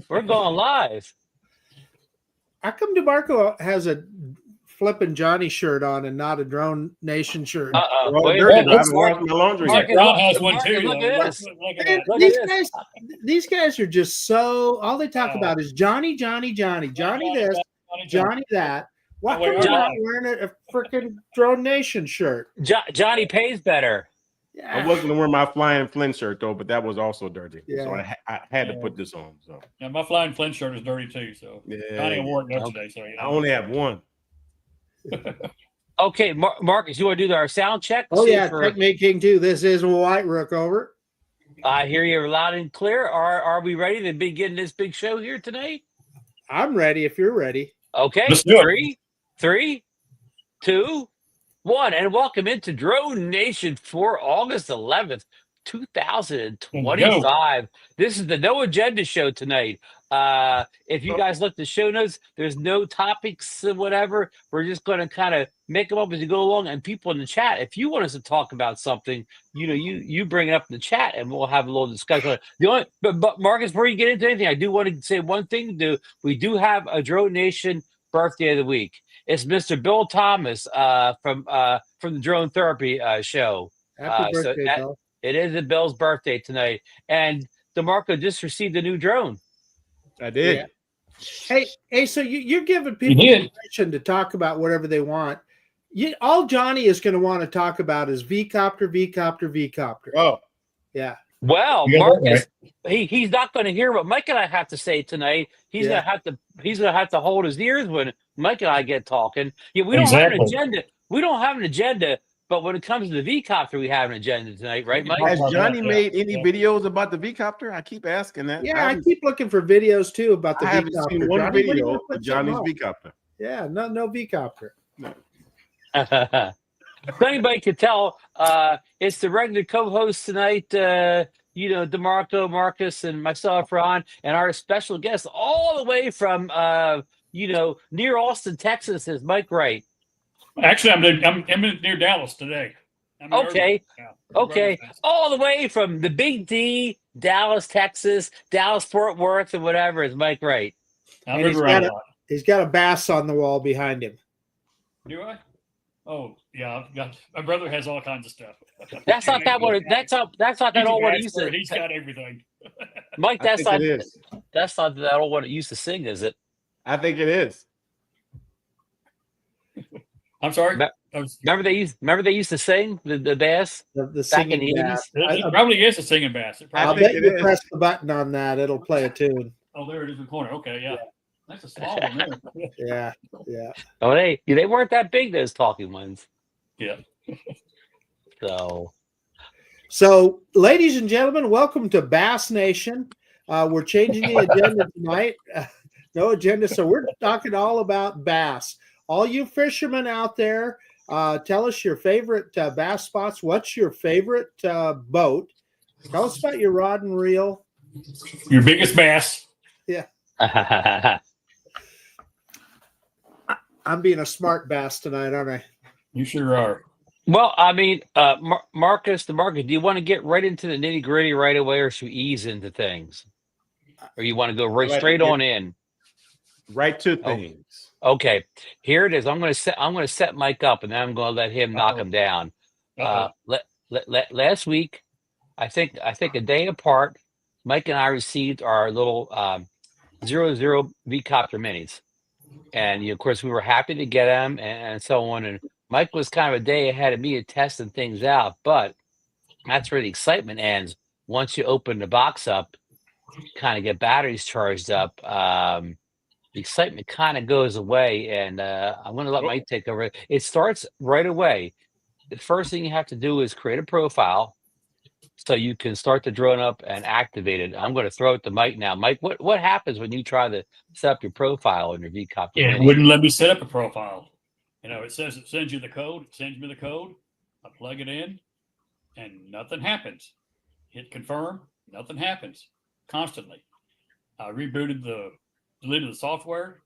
We're going live. How come DeMarco has a flipping Johnny shirt on and not a DroneNation shirt? Wait, I haven't washed my laundry yet. Ron has one too. Look at this. These guys are just so. All they talk about is Johnny this, Johnny that. Why come you're not wearing a freaking DroneNation shirt? Johnny pays better. Yeah. I was going to wear my Flying Flint shirt though, but that was also dirty. Yeah. So I had to put this on. So yeah, my Flying Flint shirt is dirty too. So Johnny wore it yesterday. So I only have one. Okay, Marcus, you want to do our sound check? Oh yeah, Technique King 2. This is White Rook over. I hear you loud and clear. Are we ready to begin this big show here tonight? I'm ready if you're ready. Okay, let's do it. 3, 2, 1, and welcome into DroneNation for August 11th, 2025. This is the No Agenda show tonight. If you guys look at the show notes, there's no topics and whatever. We're just going to kind of make them up as you go along. And people in the chat, if you want us to talk about something, you bring it up in the chat and we'll have a little discussion. But Marcus, before you get into anything, I do want to say one thing. We do have a DroneNation birthday of the week. It's Mr. Bill Thomas from the Drone Therapy show. Happy birthday, Bill. It is Bill's birthday tonight, and DeMarco just received a new drone. I did. Yeah. Hey, so you're giving people permission to talk about whatever they want. All Johnny is going to want to talk about is v-coptr. Oh, yeah. Well, Marcus, he's not going to hear what Mike and I have to say tonight. He's gonna have to hold his ears when Mike and I get talking. Yeah, we don't have an agenda. We don't have an agenda. But when it comes to the v-coptr, we have an agenda tonight, right, Mike? Has Johnny made any videos about the v-coptr? I keep asking that. Yeah, I keep looking for videos too about the v-coptr. I haven't seen one video of Johnny's v-coptr. Yeah, no v-coptr. No. If anybody could tell, it's the regular co-host tonight, DeMarco, Marcus, and myself, Ron, and our special guest all the way from, near Austin, Texas, is Mike Wright. Actually, I'm near Dallas today. Okay. All the way from the Big D, Dallas, Texas, Dallas, Fort Worth, and whatever is Mike Wright. He's got a bass on the wall behind him. Do I? Oh yeah, my brother has all kinds of stuff. That's not that one. That's not that old one he used to. He's got everything. Mike, that's not that old one it used to sing, is it? I think it is. I'm sorry. Remember they used to sing the bass, the singing bass. It probably is a singing bass. I bet you press the button on that, it'll play a tune. Oh, there it is in the corner. Okay, yeah. That's a small one there. Yeah. Oh, they weren't that big, those talking ones. Yeah. So, ladies and gentlemen, welcome to Bass Nation. We're changing the agenda tonight. No agenda, so we're talking all about bass. All you fishermen out there, tell us your favorite bass spots. What's your favorite boat? Tell us about your rod and reel. Your biggest bass. Yeah. I'm being a smart bass tonight, aren't I? You sure are. Well, I mean, Marcus, do you want to get right into the nitty gritty right away, or should we ease into things? Or you want to go straight on in? Right to things. Okay, here it is. I'm going to set Mike up, and then I'm going to let him knock him down. Last week, I think a day apart, Mike and I received our little 00 v-coptr minis, and of course we were happy to get them and so on. And Mike was kind of a day ahead of me at testing things out, but that's where the excitement ends. Once you open the box up, kind of get batteries charged up. The excitement kind of goes away, and I'm going to let Mike take over. It starts right away. The first thing you have to do is create a profile so you can start the drone up and activate it. I'm going to throw it to Mike now. Mike, what happens when you try to set up your profile on your v-coptr? Yeah, it wouldn't let me set up a profile. It says it sends you the code. It sends me the code. I plug it in, and nothing happens. Hit confirm. Nothing happens. Constantly. I deleted the software,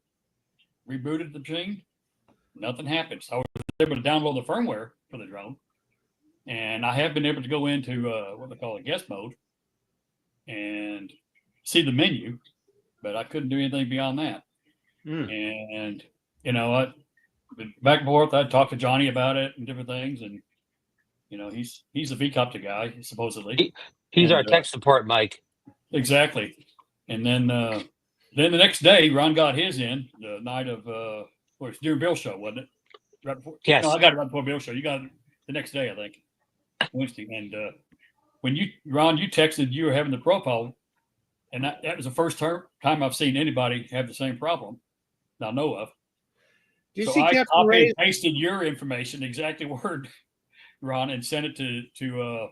rebooted the machine, nothing happens. I was able to download the firmware for the drone, and I have been able to go into what they call a guest mode, and see the menu, but I couldn't do anything beyond that. And I back and forth. I talked to Johnny about it and different things, and he's a v-coptr guy supposedly. He's and, our tech support, Mike. Exactly. And then the next day, Ron got his in the night of it's during Bill's show, wasn't it? Right before. Yes. No, I got it right before Bill's show. You got it the next day, I think, Wednesday. And when Ron, you texted you were having the profile, and that was the first time I've seen anybody have the same problem that I know of. Do you So see I Captain copied Ray? and pasted your information, exactly word, Ron, and sent it to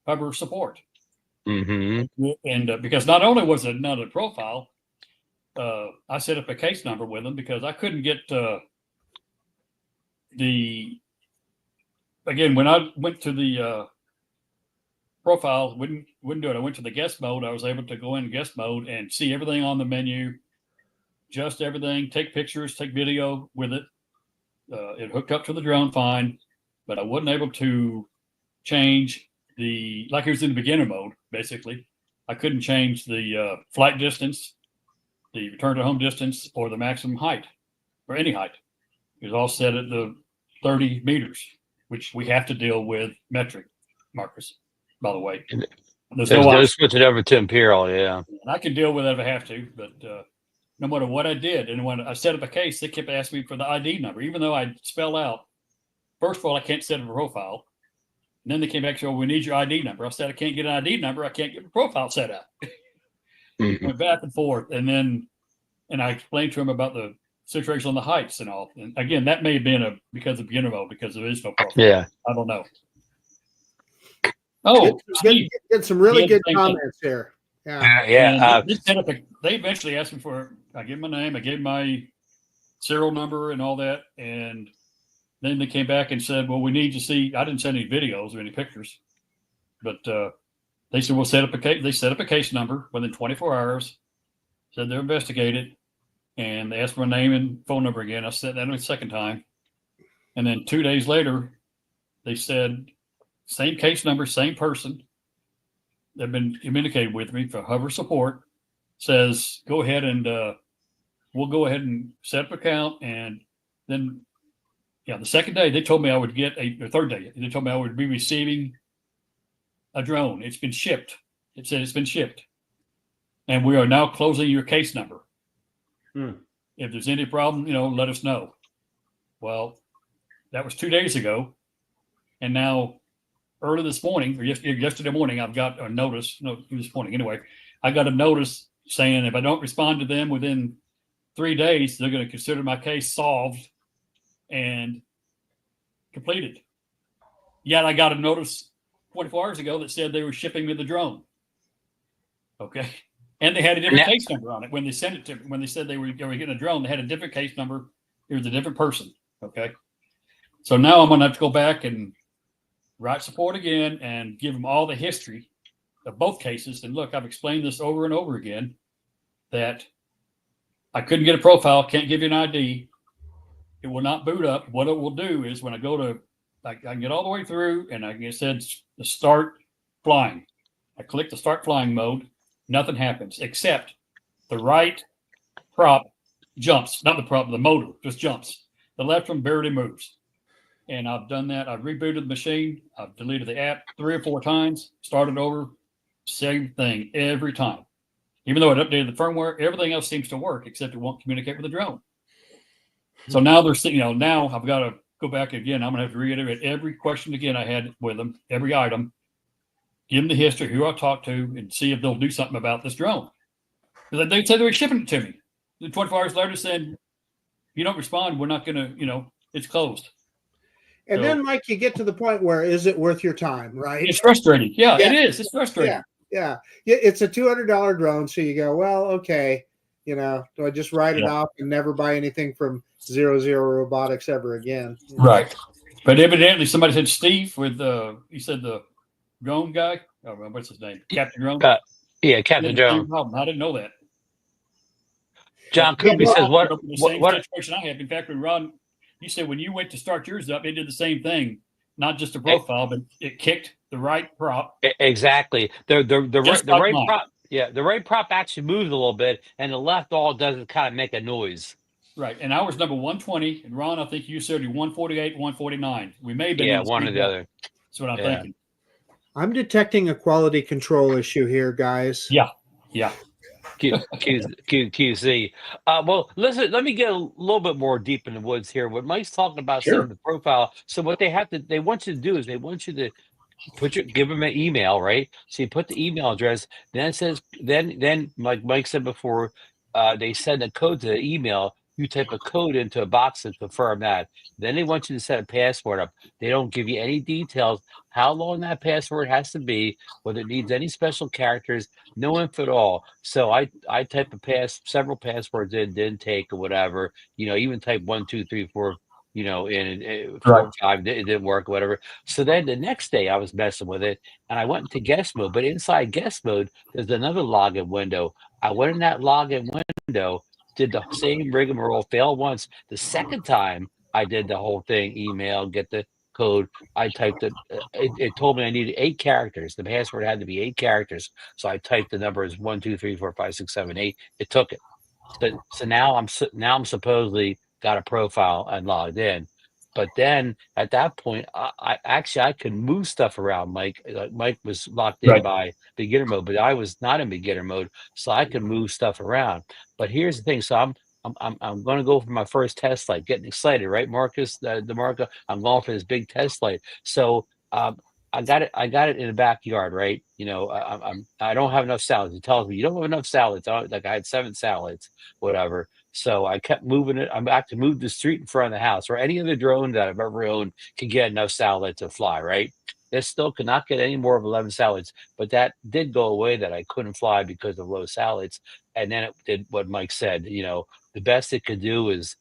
Hubbard support. Mm-hmm. And because not only was it another profile, I set up a case number with them because I couldn't get when I went to the profile, wouldn't do it. I went to the guest mode. I was able to go in guest mode and see everything on the menu, just everything, take pictures, take video with it. It hooked up to the drone fine, but I wasn't able to change like it was in the beginner mode, basically. I couldn't change the flight distance, the return to home distance, or the maximum height, or any height. It was all set at the 30 meters, which we have to deal with metric, Marcus, by the way. They'll switch it over to Imperial, yeah. I can deal with it if I have to, but no matter what I did, and when I set up a case, they kept asking me for the ID number, even though I spell out, first of all, I can't set up a profile. And then they came back and said, we need your ID number. I said, I can't get an ID number. I can't get a profile set up. Went back and forth. And I explained to him about the situation on the heights and all. And again, that may have been because of beginner mode, because there is no profile. Yeah. I don't know. Oh, get some really good comments here. Yeah. They eventually asked me I gave my name, I gave my serial number and all that. And then they came back and said, well, we need to see, I didn't send any videos or any pictures, but they said, we'll set up a case. They set up a case number within 24 hours, said they're investigated, and they asked for my name and phone number again. I said that a second time. And then 2 days later, they said, same case number, same person. They've been communicated with me for Hover support, says, go ahead and we'll go ahead and set up an account. And then, the second day they told me I would get the third day, they told me I would be receiving a drone. It's been shipped. It said it's been shipped. And we are now closing your case number. If there's any problem, let us know. Well, that was 2 days ago. And now early this morning, or yesterday morning, I've got a notice. No, this morning anyway. I got a notice saying if I don't respond to them within 3 days, they're going to consider my case solved and completed. Yet I got a notice 24 hours ago that said they were shipping me the drone. Okay. And they had a different case number on it when they sent it to me. When they said they were getting a drone, they had a different case number. It was a different person. Okay. So now I'm going to have to go back and write support again and give them all the history of both cases. And look, I've explained this over and over again that I couldn't get a profile, can't give you an ID. It will not boot up. What it will do is when I go to, I can get all the way through and it said the start flying. I click the start flying mode. Nothing happens except the right prop jumps. Not the prop, the motor just jumps. The left one barely moves. And I've done that. I've rebooted the machine. I've deleted the app 3 or 4 times, started over, same thing every time. Even though it updated the firmware, everything else seems to work except it won't communicate with the drone. So now they're, now I've got to go back again. I'm going to have to reiterate every question again I had with them, every item, give them the history, who I talked to, and see if they'll do something about this drone. Because they said they were shipping it to me. Then 24 hours later said, if you don't respond, we're not going to, it's closed. And then, Mike, you get to the point where is it worth your time, right? It's frustrating. Yeah, it is. It's frustrating. Yeah. It's a $200 drone. So you go, well, okay. Do I just write it off and never buy anything from 00 Robotics ever again? Right. But evidently somebody said Steve with he said the drone guy. Oh, what's his name? Captain Drone? Yeah, Captain Drone. I didn't know that. John Cooper says what situation I have. In fact, when Ron, you said when you went to start yours up, it did the same thing. Not just a profile, but it kicked the right prop. Exactly. The right prop. Yeah, the right prop actually moves a little bit, and the left all it does is kind of make a noise. Right. And ours number 120. And Ron, I think you said you 148, 149. We may have been Yeah, in the one or same the one. other. That's what I'm Yeah. thinking. I'm detecting a quality control issue here, guys. Yeah. Yeah. QC. Well, listen, let me get a little bit more deep in the woods here. What Mike's talking about Sure. setting the profile. So what they want you to do is they want you to give them an email, right? So you put the email address, then it says, then like Mike said before, they send a code to the email. You type a code into a box to confirm that. Then they want you to set a password up. They don't give you any details how long that password has to be, whether it needs any special characters, no info at all. So I type several passwords in, didn't take or whatever. Even type 1, 2, 3, 4. In 4, 5, it didn't work, or whatever. So then the next day I was messing with it and I went into guest mode, but inside guest mode, there's another login window. I went in that login window, did the same rigmarole, failed once. The second time I did the whole thing, email, get the code. I typed it. It told me I needed 8 characters. The password had to be 8 characters. So I typed the numbers 1, 2, 3, 4, 5, 6, 7, 8. It took it. So now I'm supposedly got a profile and logged in. But then at that point, I could move stuff around. Mike was locked in Right. by beginner mode, but I was not in beginner mode, so I could move stuff around. But here's the thing: so I'm going to go for my first test flight. Getting excited, right, Marcus, DeMarco? I'm going for this big test flight. So I got it in the backyard, right? I don't have enough salads. He tells me you don't have enough salads. Like I had 7 salads, whatever. So I kept moving it. I'm back to move the street in front of the house, or any other drone that I've ever owned can get enough salad to fly, right? This still could not get any more of 11 salads, but that did go away that I couldn't fly because of low salads. And then it did what Mike said, the best it could do is,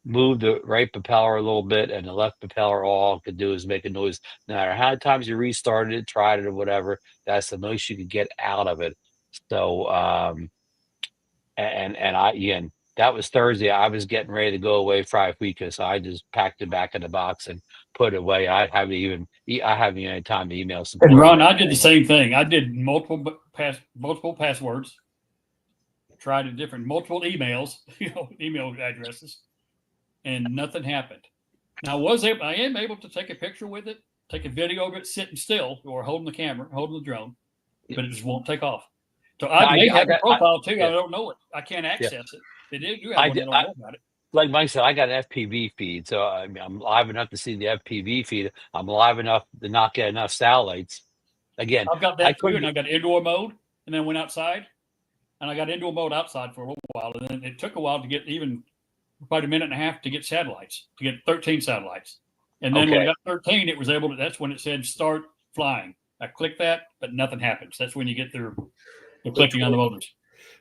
move the right propeller a little bit and the left propeller, all it could do is make a noise. No matter how many times you restarted it, tried it or whatever, that's the most you could get out of it. So, and that was Thursday. I was getting ready to go away for 5 weeks, so I just packed it back in the box and put it away. I haven't even any time to email support. And Ron, I did the same thing. I did multiple passwords, tried multiple emails, email addresses, and nothing happened. Now I am able to take a picture with it, take a video of it sitting still or holding the camera, holding the drone, but it just won't take off. So I may have a profile too. I don't know it. I can't access it. They do have one. I don't know about it. Like Mike said, I got an FPV feed, so I'm live enough to see the FPV feed. I'm live enough to not get enough satellites. Again, I've got that too, and I got indoor mode, and then went outside, and I got indoor mode outside for a little while, and then it took a while to get about a minute and a half to get satellites, to get 13 satellites, and then when I got 13, it was able to. That's when it said start flying. I clicked that, but nothing happens. That's when you get the clicking on the motors.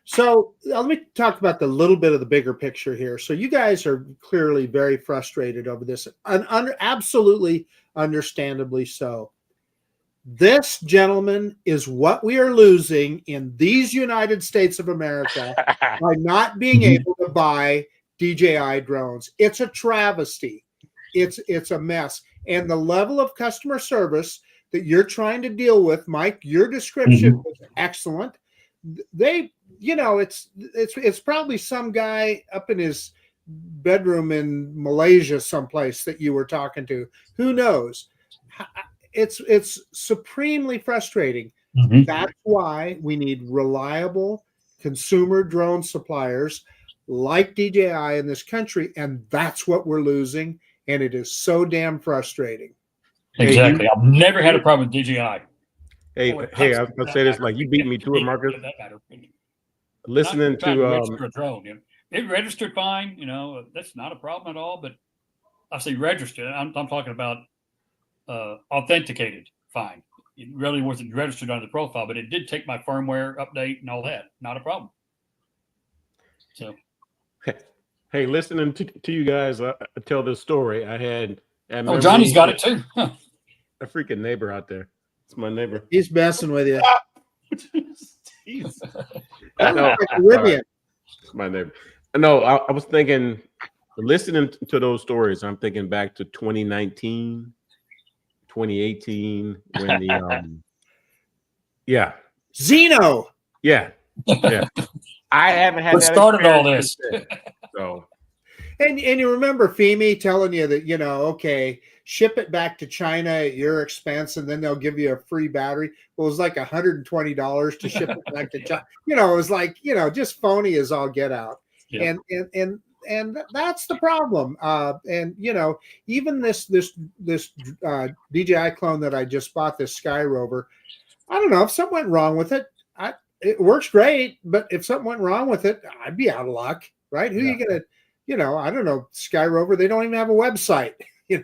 So let me talk about the little bit of the bigger picture here. So you guys are clearly very frustrated over this, and absolutely understandably so. This, gentlemen, is what we are losing in these United States of America by not being able to buy DJI drones. It's a travesty. It's a mess. And the level of customer service that you're trying to deal with, Mike, your description was excellent. It's probably some guy up in his bedroom in Malaysia someplace that you were talking to. Who knows? It's supremely frustrating. That's why we need reliable consumer drone suppliers like DJI in this country, and that's what we're losing, and it is so damn frustrating. Exactly. I've never had a problem with DJI. Hey, I was gonna say this, like you beat me to it, Marcus. Listening to register a drone, it registered fine. That's not a problem at all. But I say registered. I'm talking about authenticated. Fine. It really wasn't registered on the profile, but it did take my firmware update and all that. Not a problem. So, hey, listening to you guys tell this story, I had. Johnny's got it too. Huh. A freaking neighbor out there. It's my neighbor. He's messing with you. I know. It's my neighbor. No, I was thinking, listening to those stories, I'm thinking back to 2019, 2018, when the Zeno. Yeah. I haven't had What that started all experience this? since then. So And you remember FEMI telling you that, okay, ship it back to China at your expense, and then they'll give you a free battery. Well, it was like $120 to ship it back to China. It was like, just phony as all get out. Yep. And that's the problem. And even this DJI clone that I just bought, this Sky Rover, I don't know if something went wrong with it. It works great, but if something went wrong with it, I'd be out of luck, right? Who are you gonna, I don't know, Sky Rover, they don't even have a website, Yeah.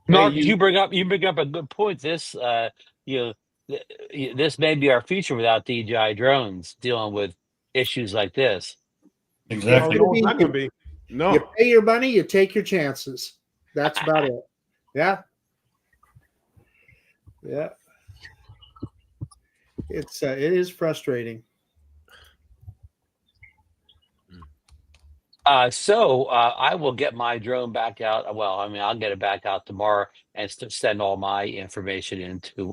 Mark, you bring up a good point. This this may be our future without DJI drones dealing with issues like this. Exactly. no, it's not gonna be. No. You pay your money, you take your chances. That's about it. Yeah. It is frustrating. So I will get my drone back out. Well, I mean, I'll get it back out tomorrow and send all my information into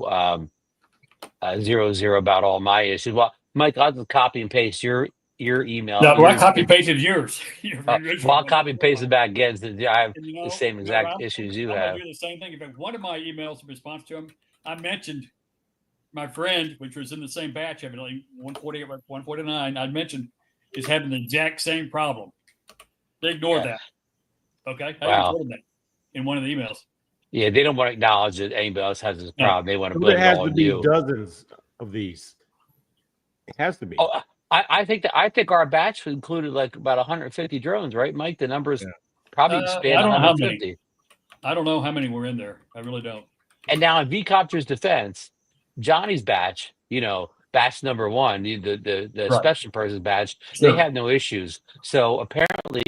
00 about all my issues. Well, Mike, I'll just copy and paste your email. No, I copy pasted yours. Well, I'll copy and paste it back again. So I have the same exact I'm issues you gonna have. do the same thing. In fact, one of my emails in response to him, I mentioned my friend, which was in the same batch, evidently 148, 149. I mentioned is having the exact same problem. They ignored that. Okay, I even told them that in one of the emails. Yeah, they don't want to acknowledge that anybody else has this problem. They want to There blame it has all to on be you. dozens of these. It has to be. Oh, I think our batch included like about 150 drones, right, Mike? The number is probably expanded. I don't know 150. how many. I don't know how many were in there. I really don't. And now in v-coptr's defense, Johnny's batch, batch number 1, the special person's batch, they had no issues. So apparently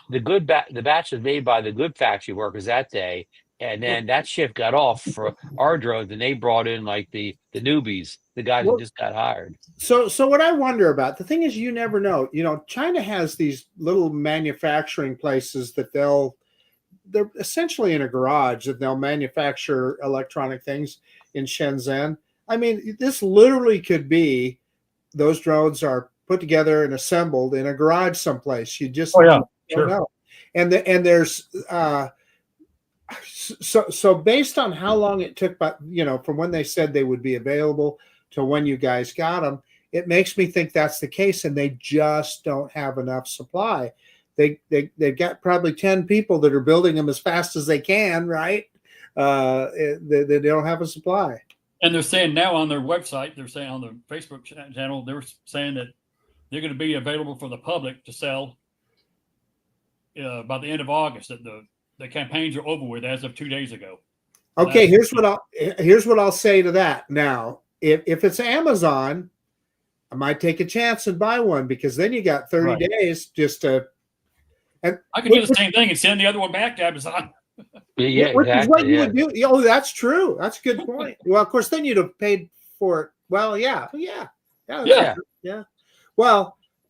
the batch was made by the good factory workers that day, and then that shift got off for our drones, and they brought in like the newbies, the guys who just got hired. So what I wonder about, the thing is, you never know. China has these little manufacturing places that they're essentially in a garage that they'll manufacture electronic things in Shenzhen. I mean, this literally could be those drones are put together and assembled in a garage someplace. You just don't know. And there's so based on how long it took, but from when they said they would be available to when you guys got them, it makes me think that's the case, and they just don't have enough supply. They've got probably 10 people that are building them as fast as they can, right? They don't have a supply. And they're saying now on their website, they're saying on the Facebook channel, they're saying that they're going to be available for the public to sell by the end of August. That the campaigns are over with as of 2 days ago. Okay, here's what I'll say to that. Now, if it's Amazon, I might take a chance and buy one, because then you got 30 days just to. And I could do the same thing and send the other one back to Amazon. Yeah, which exactly. Is what you would do. Oh, that's true. That's a good point. Well, of course, then you'd have paid for it. Well, yeah. Well,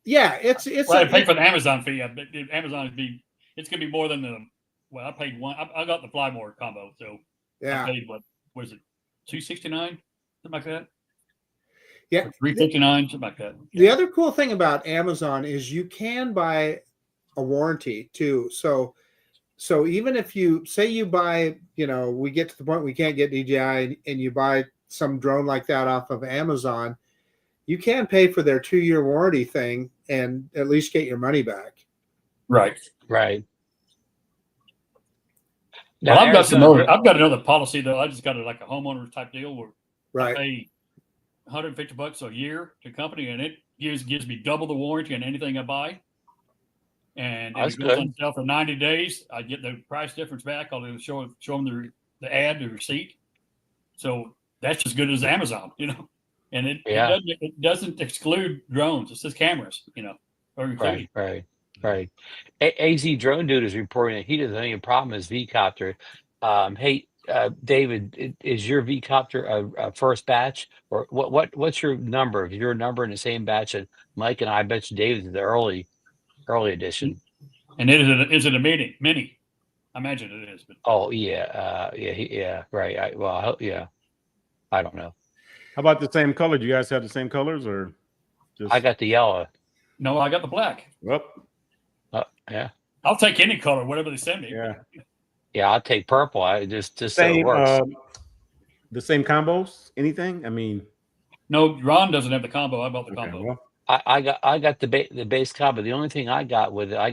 yeah. It's. Well, I paid for the Amazon fee. Amazon it's going to be more than the. Well, I paid one. I got the Fly More combo, so I paid what was it, $269, something like that. Yeah, $359, something like that. The other cool thing about Amazon is you can buy a warranty too. So even if you say you buy, we get to the point we can't get DJI, and you buy some drone like that off of Amazon, you can pay for their 2-year warranty thing and at least get your money back. Right. Now, well, I've got another policy though. I just got like a homeowner type deal where I pay $150 a year to company, and it gives me double the warranty on anything I buy. And if it goes on sale for 90 days, I get the price difference back. I'll show them the ad, the receipt. So that's as good as Amazon, And it doesn't exclude drones. It says cameras, or including. Right. AZ Drone Dude is reporting that he doesn't have any problem with v-coptr. Hey, David, is your v-coptr a first batch, or what's your number? If your number in the same batch that Mike and I bet you David's the early edition. And is it a mini? I imagine it is, but Oh yeah, yeah, right. I don't know. How about the same color? Do you guys have the same colors or just? I got the yellow. no, I got the black. Well, Yeah, I'll take any color, whatever they send me. yeah. I'll take purple. I just so it Same. works. The same combos. Anything? I mean, No, Ron doesn't have the combo. I bought the okay, combo. well, I got the base combo. The only thing I got with it, I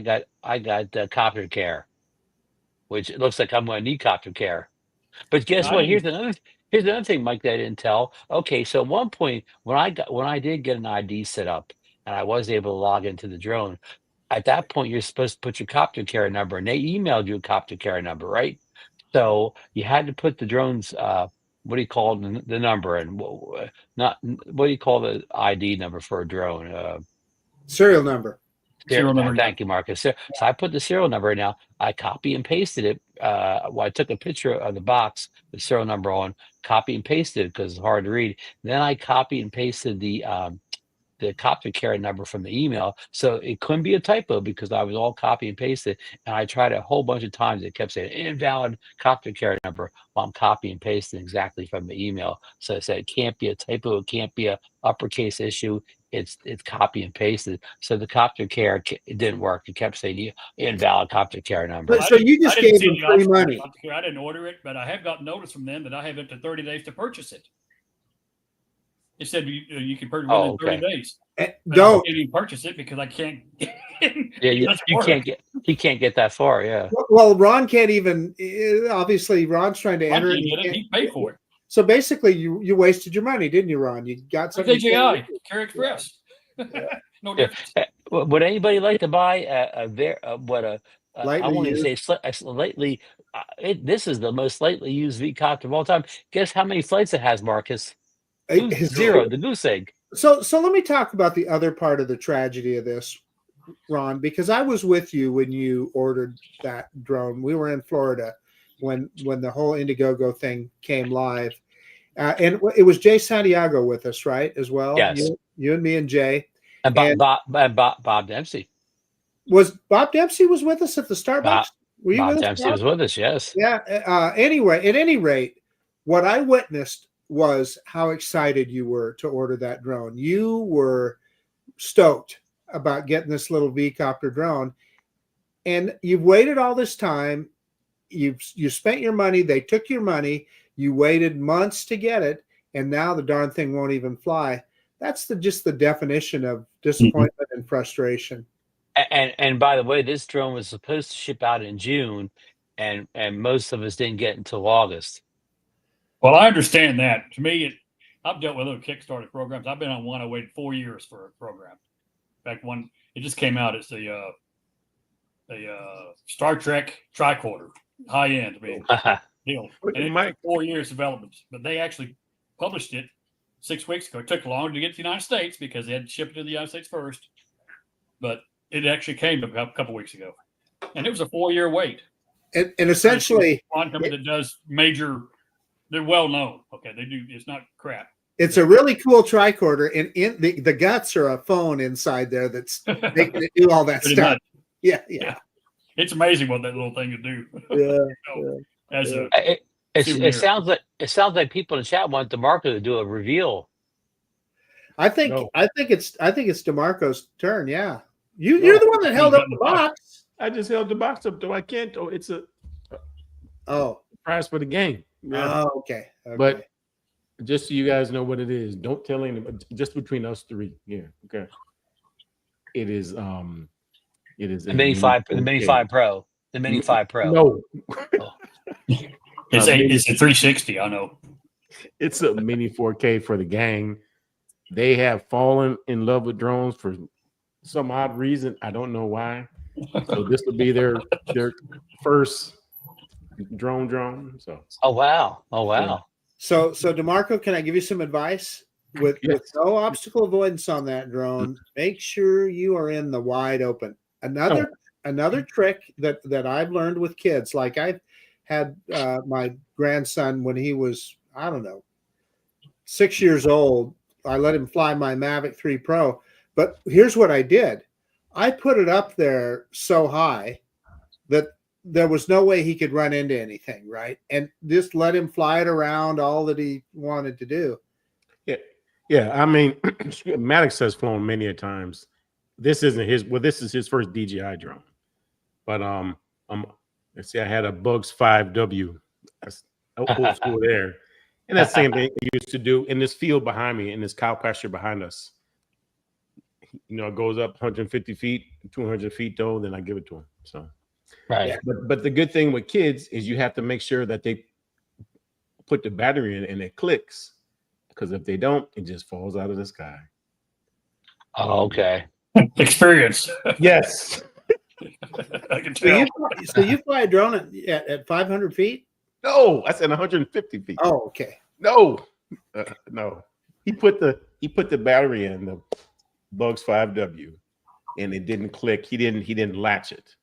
got copter care, which it looks like I'm going to need copter care. But guess I what? didn't- Here's another thing, Mike, that I didn't tell. Okay, so at one point when I did get an ID set up and I was able to log into the drone, at that point you're supposed to put your copter care number, and they emailed you a copter care number, right? So you had to put the drone's what do you call the number, and not what do you call the ID number for a drone? Serial number. Serial number. Thank you, Marcus. So I put the serial number in now. I copy and pasted it. Well, I took a picture of the box, the serial number on, copy and pasted it because it's hard to read. Then I copy and pasted the copter care number from the email. So it couldn't be a typo because I was all copy and pasted. And I tried a whole bunch of times. It kept saying invalid copter care number while I'm copy and pasting exactly from the email. So I said it can't be a typo. It can't be a uppercase issue. It's copy and pasted. So the copter care, it didn't work. It kept saying invalid copter care number. But so you just I didn't gave see them the free option for money. copter care. I didn't order it, but I have got notice from them that I have up to 30 days to purchase it. It said you can purchase within 30 days. But I Don't. can't even purchase it because I can't. You can't get that far. Yeah. Well, Ron can't even. Obviously, Ron's trying to I enter. can't get it. He paid for it. So basically, you wasted your money, didn't you, Ron? You got something. DJI, Carrier Express. No difference. Would anybody like to buy I want to say lately? This is the most lightly used v-copter of all time. Guess how many flights it has, Marcus? Zero. The goose egg. So let me talk about the other part of the tragedy of this, Ron, because I was with you when you ordered that drone. We were in Florida when the whole Indiegogo thing came live, and it was Jay Santiago with us, right, as well. Yes, you and me and Jay, and Bob Dempsey. Was Bob Dempsey was with us at the Starbucks? Bob Dempsey was with us. Yes. Yeah. Anyway, at any rate, what I witnessed was how excited you were to order that drone. You were stoked about getting this little v-copter drone, and you've waited all this time. You spent your money. They took your money. You waited months to get it, and now the darn thing won't even fly. That's just the definition of disappointment and frustration. And by the way, this drone was supposed to ship out in June, and most of us didn't get until August. Well, I understand that. To me, I've dealt with other Kickstarter programs. I've been on one. I waited 4 years for a program. In fact, one it just came out. It's the Star Trek tricorder, high end deal. And it took 4 years development, but they actually published it 6 weeks ago. It took longer to get to the United States because they had to ship it to the United States first, but it actually came a couple weeks ago, and it was a 4-year wait. And essentially, one company that does major. They're well known. Okay, they do. It's not crap. It's a really cool tricorder, and in the guts are a phone inside there that's making it do all that stuff. Much. Yeah. It's amazing what that little thing can do. It sounds like people in the chat want DeMarco to do a reveal. I think it's DeMarco's turn. Yeah, you're the one that held up the box. I just held the box up, though. I can't. Oh, it's a prize for the game. Yeah. Oh, okay. But just so you guys know what it is, don't tell anybody. Just between us three. Yeah. Okay. It is the Mini 5 Pro. The Mini 5 Pro. No. It's a 360. I know. It's a Mini 4K for the gang. They have fallen in love with drones for some odd reason. I don't know why. So this will be their first drone. So. Oh wow. Yeah. So DeMarco, can I give you some advice? With no obstacle avoidance on that drone, make sure you are in the wide open. Another trick that I've learned with kids, like I've had my grandson when he was, I don't know, 6 years old. I let him fly my Mavic 3 Pro, but here's what I did. I put it up there so high that there was no way he could run into anything, right? And just let him fly it around all that he wanted to do. Yeah, yeah. I mean, Maddox has flown many a times. This isn't his. Well, this is his first DJI drone. But let's see. I had a Bugs 5W. That's old school there, and that's the same thing he used to do in this field behind me, in this cow pasture behind us. You know, it goes up 150 feet, 200 feet though. Then I give it to him. So. Right. But the good thing with kids is you have to make sure that they put the battery in and it clicks, because if they don't, it just falls out of the sky. Oh, okay. Experience. Yes. I can tell. So you fly a drone at 500 feet? No, I said 150 feet. Oh, okay. No, no. He put the battery in the Bugs 5W, and it didn't click. He didn't latch it.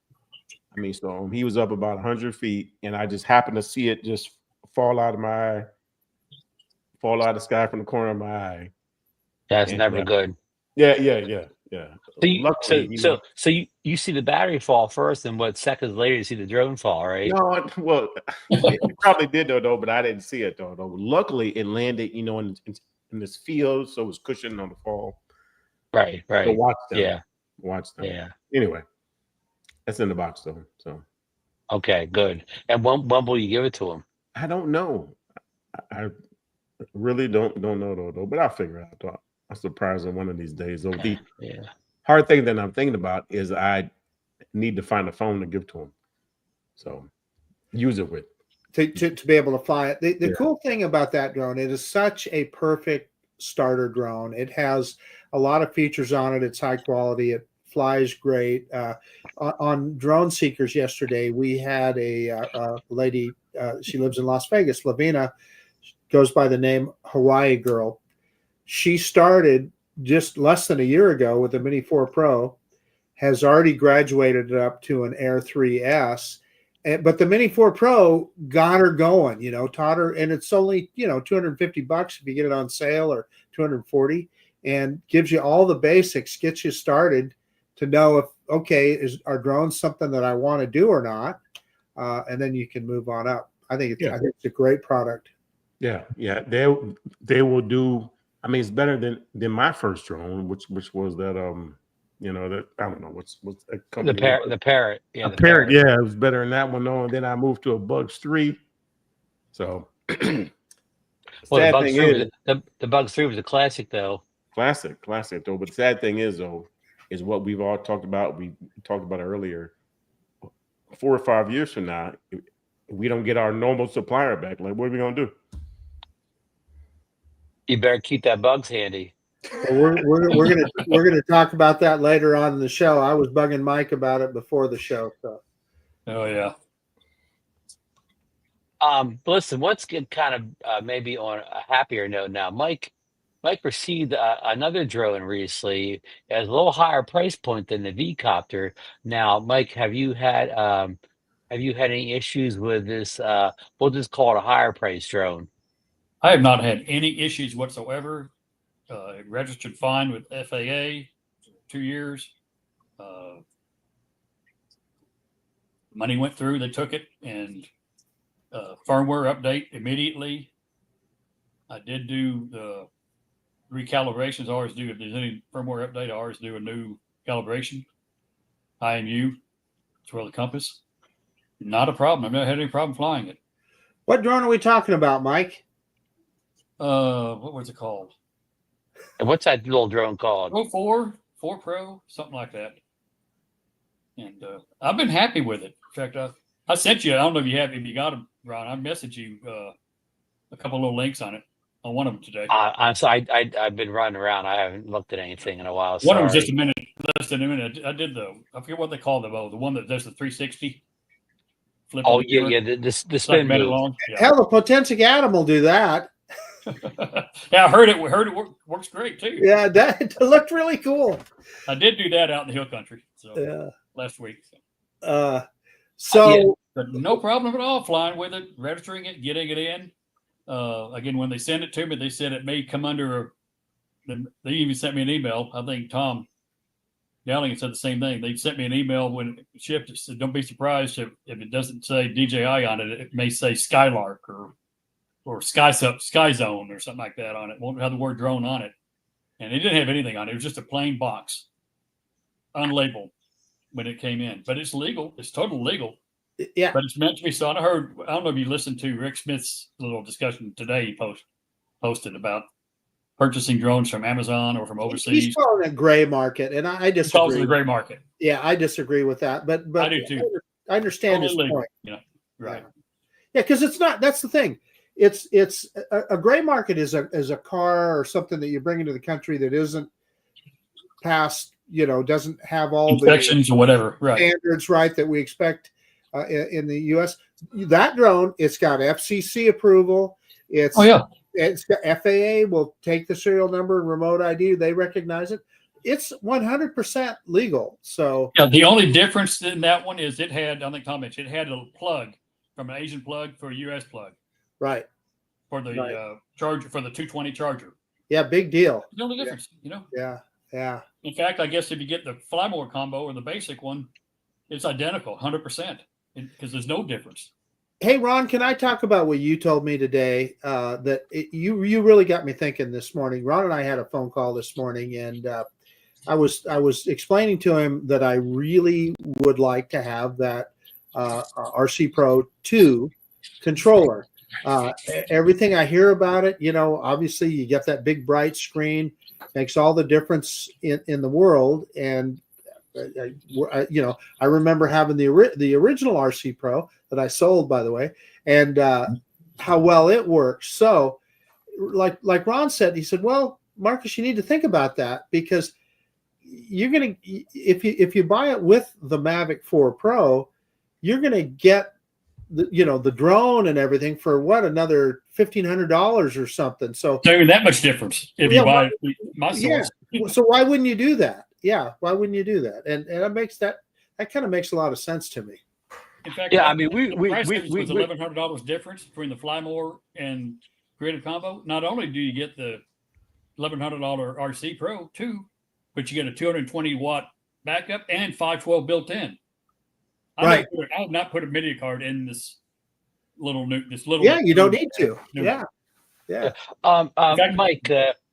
I mean, so he was up about 100 feet, and I just happened to see it just fall out of the sky from the corner of my eye. That's never good. Yeah. So you see the battery fall first, and what seconds later you see the drone fall, right? No, well, it probably did though, but I didn't see it though. Luckily, it landed, in this field, so it was cushioned on the fall. Right. So watch them. Yeah. Watch them. Yeah. Anyway, that's in the box though. So okay, good. And when will you give it to him? I don't know. I really don't know though. But I'll figure it out. I'll surprise him one of these days. So the hard thing that I'm thinking about is I need to find a phone to give to him. So use it with to be able to fly it. The cool thing about that drone, it is such a perfect starter drone. It has a lot of features on it. It's high quality. It flies great. On Drone Seekers yesterday, we had a lady. She lives in Las Vegas. Lavina goes by the name Hawaii Girl. She started just less than a year ago with the Mini 4 Pro, has already graduated up to an Air 3S. But the Mini 4 Pro got her going, taught her, and it's only, $250 if you get it on sale, or $240, and gives you all the basics, gets you started to know if, is our drone something that I want to do or not, and then you can move on up. I think it's a great product. Yeah. They will do. I mean, it's better than my first drone, which was that that I don't know what's a company. The Parrot. Yeah, the Parrot. Yeah, it was better than that one though. And then I moved to a Bugs 3. So well, the Bugs 3 was a classic though. Classic though. But the sad thing is what we've all talked about. We talked about it earlier. 4 or 5 years from now, if we don't get our normal supplier back, like what are we gonna do? You better keep that Bugs handy. Well, we're gonna talk about that later on in the show. I was bugging Mike about it before the show. So. Oh yeah. Listen, let's get kind of maybe on a happier note now. Mike received another drone recently at a little higher price point than the v-coptr. Now, Mike, have you had any issues with this? We'll just call it a higher price drone. I have not had any issues whatsoever. It registered fine with FAA, 2 years. Money went through, they took it, and firmware update immediately. I did do the recalibrations. I always do, if there's any firmware update, I always do a new calibration. IMU, as well as the compass. Not a problem. I've never had any problem flying it. What drone are we talking about, Mike? What was it called? And what's that little drone called? Pro 4 Pro, something like that. And I've been happy with it. In fact, I sent you. I don't know if you got them, Ron. I messaged you a couple of little links on it on one of them today. I'm sorry. I've been running around. I haven't looked at anything in a while. One of them was just less than a minute. I did I forget what they call them. The one that does the 360. Flip. Oh yeah. The spin move. Long. Yeah. Hell, the Potensic Atom will do that. Yeah, I heard it works great too. Yeah, that looked really cool. I did do that out in the hill country. So last week. But no problem at all flying with it, registering it, getting it in. Again, when they send it to me, they said it may come under. They even sent me an email. I think Tom Dowling said the same thing. They sent me an email when it shipped. It said, "Don't be surprised if it doesn't say DJI on it. It may say Skylark or Sky Zone or something like that on it. Won't have the word drone on it." And it didn't have anything on it. It was just a plain box, unlabeled when it came in. But it's legal. It's totally legal. Yeah. But it's meant to be. So I don't know if you listened to Rick Smith's little discussion today. He posted about purchasing drones from Amazon or from overseas. He's calling it gray market, and I He calls it disagree. the gray market. Yeah, I disagree with that. But I do too. I understand his Totally legal, point. you know, right? Yeah, because it's not. That's the thing. It's a gray market is a car or something that you bring into the country that isn't past, doesn't have all Inspections the or whatever, right? standards, right, that we expect in the U.S. That drone, it's got FCC approval. It's got FAA will take the serial number and remote ID. They recognize it. It's 100% legal. So yeah, the only difference in that one is it had, I think Tom mentioned, it had a plug from an Asian plug for a US plug. Right. For the charger, for the 220 charger. Yeah, big deal. The only difference, Yeah. In fact, I guess if you get the Flymore combo or the basic one, it's identical, 100%, because there's no difference. Hey, Ron, can I talk about what you told me today? You really got me thinking this morning. Ron and I had a phone call this morning, and I was explaining to him that I really would like to have that RC Pro 2 controller. Everything I hear about it, obviously you get that big bright screen, makes all the difference in the world. And I remember having the original RC Pro that I sold, by the way, and how well it works. So, like Ron said, he said, "Well, Marcus, you need to think about that, because you're gonna if you buy it with the Mavic 4 Pro, you're gonna get the drone and everything for another $1,500 or something." So that much difference if you buy my source. Yeah. So why wouldn't you do that? Yeah, why wouldn't you do that? And that kind of makes a lot of sense to me. In fact, yeah, I mean, the price difference was $1,100 difference between the Flymore and Creative Combo. Not only do you get the $1,100 RC Pro 2, but you get a 220 watt backup and 512 built in. I have not put a media card in this little. Yeah, you don't need to. Yeah. In fact, Mike,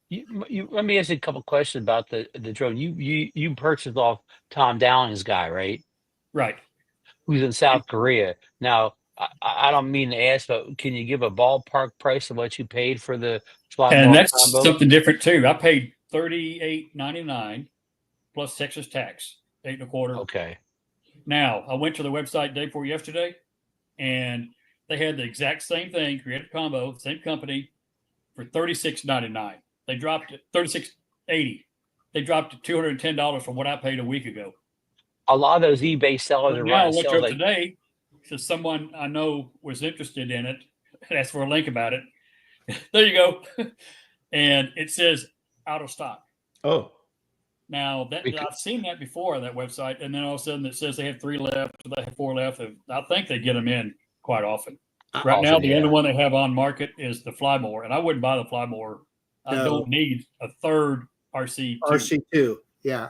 you let me ask you a couple questions about the drone. You purchased off Tom Dowling's guy, right? Right. Who's in South Korea. Now, I don't mean to ask, but can you give a ballpark price of what you paid for the Flymore And that's combo? something different too. I paid $38.99 plus Texas tax, 8 1/4. Okay. Now, I went to the website day before yesterday, and they had the exact same thing, Creative Combo, same company, for $36.99. They dropped it $36.80. They dropped it $210 from what I paid a week ago. A lot of those eBay sellers But are now I running looked sales up today because someone I know was interested in it, asked for a link about it. There you go. And it says out of stock. Oh. Now I've seen that before on that website, and then all of a sudden it says they have 3 left, or they have 4 left. I think they get them in quite often. Right now, the only one they have on market is the Flymore, and I wouldn't buy the Flymore. I don't need a third RC2. RC2, yeah.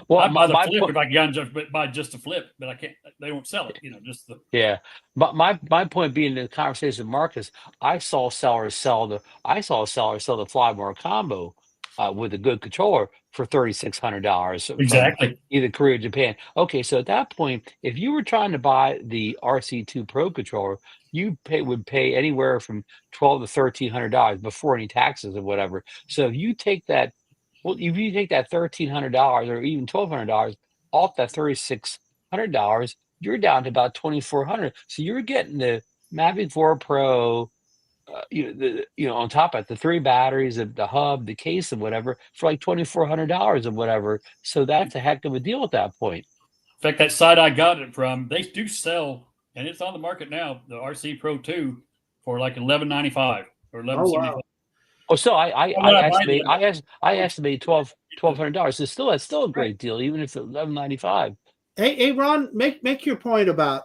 Well, I'd buy the flip if I can buy just a flip, but I can't. They don't sell it, just the. Yeah, but my point being in the conversation with Marcus, I saw sellers sell the Flymore combo with a good controller for $3,600. Exactly. Either Korea or Japan. Okay, so at that point, if you were trying to buy the RC2 Pro controller, you would pay anywhere from $1,200 to $1,300 before any taxes or whatever. So if you take that, $1,300 or even $1,200 off that $3,600, you're down to about $2,400. So you're getting the Mavic 4 Pro. On top of it, the 3 batteries, the hub, the case, and whatever, for like $2,400 or whatever. So that's a heck of a deal at that point. In fact, that site I got it from, they do sell, and it's on the market now, the RC Pro 2 for like $1,195 or $1,175. Oh, wow. Oh, so I estimate $1,200. So that's still a great deal, even if it's $1,195. Hey, Ron, make your point about.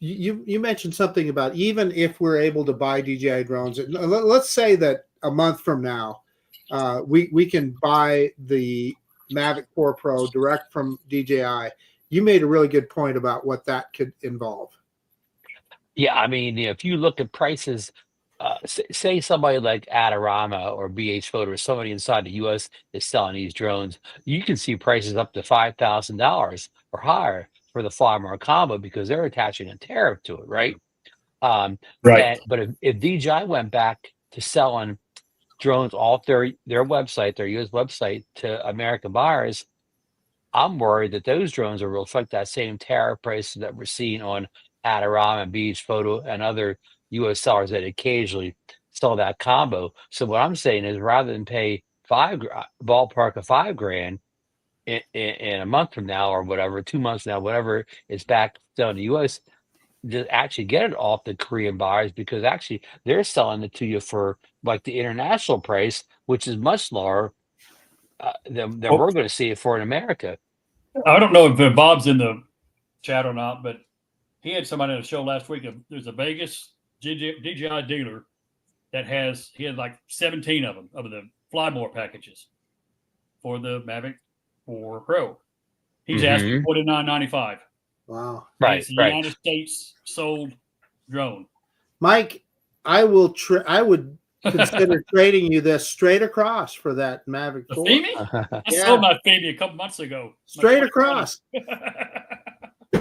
You mentioned something about even if we're able to buy DJI drones. Let's say that a month from now, we can buy the Mavic 4 Pro direct from DJI. You made a really good point about what that could involve. Yeah, I mean, if you look at prices, say somebody like Adorama or BH Photo or somebody inside the U.S. is selling these drones, you can see prices up to $5,000 or higher for the Flymore combo because they're attaching a tariff to it, right? Right. But if DJI went back to selling drones off their website, their U.S. website to American buyers, I'm worried that those drones will reflect that same tariff price that we're seeing on Adorama and Beach Photo and other U.S. sellers that occasionally sell that combo. So what I'm saying is, rather than pay ballpark of $5,000 in a month from now or whatever, 2 months from now, whatever it's back selling in the U.S., just actually get it off the Korean buyers because actually they're selling it to you for like the international price, which is much lower than Well, we're going to see it for in America. I don't know if Bob's in the chat or not, but he had somebody on the show last week. There's a Vegas DJI dealer that he had like 17 of them, of the Flymore packages for the Mavic 4 Pro. He's asking $49.95. Wow. Right, It's the right. United States sold drone. Mike, I would consider trading you this straight across for that Mavic The 4. Femi? I Yeah. sold my Femi a couple months ago. Straight across. And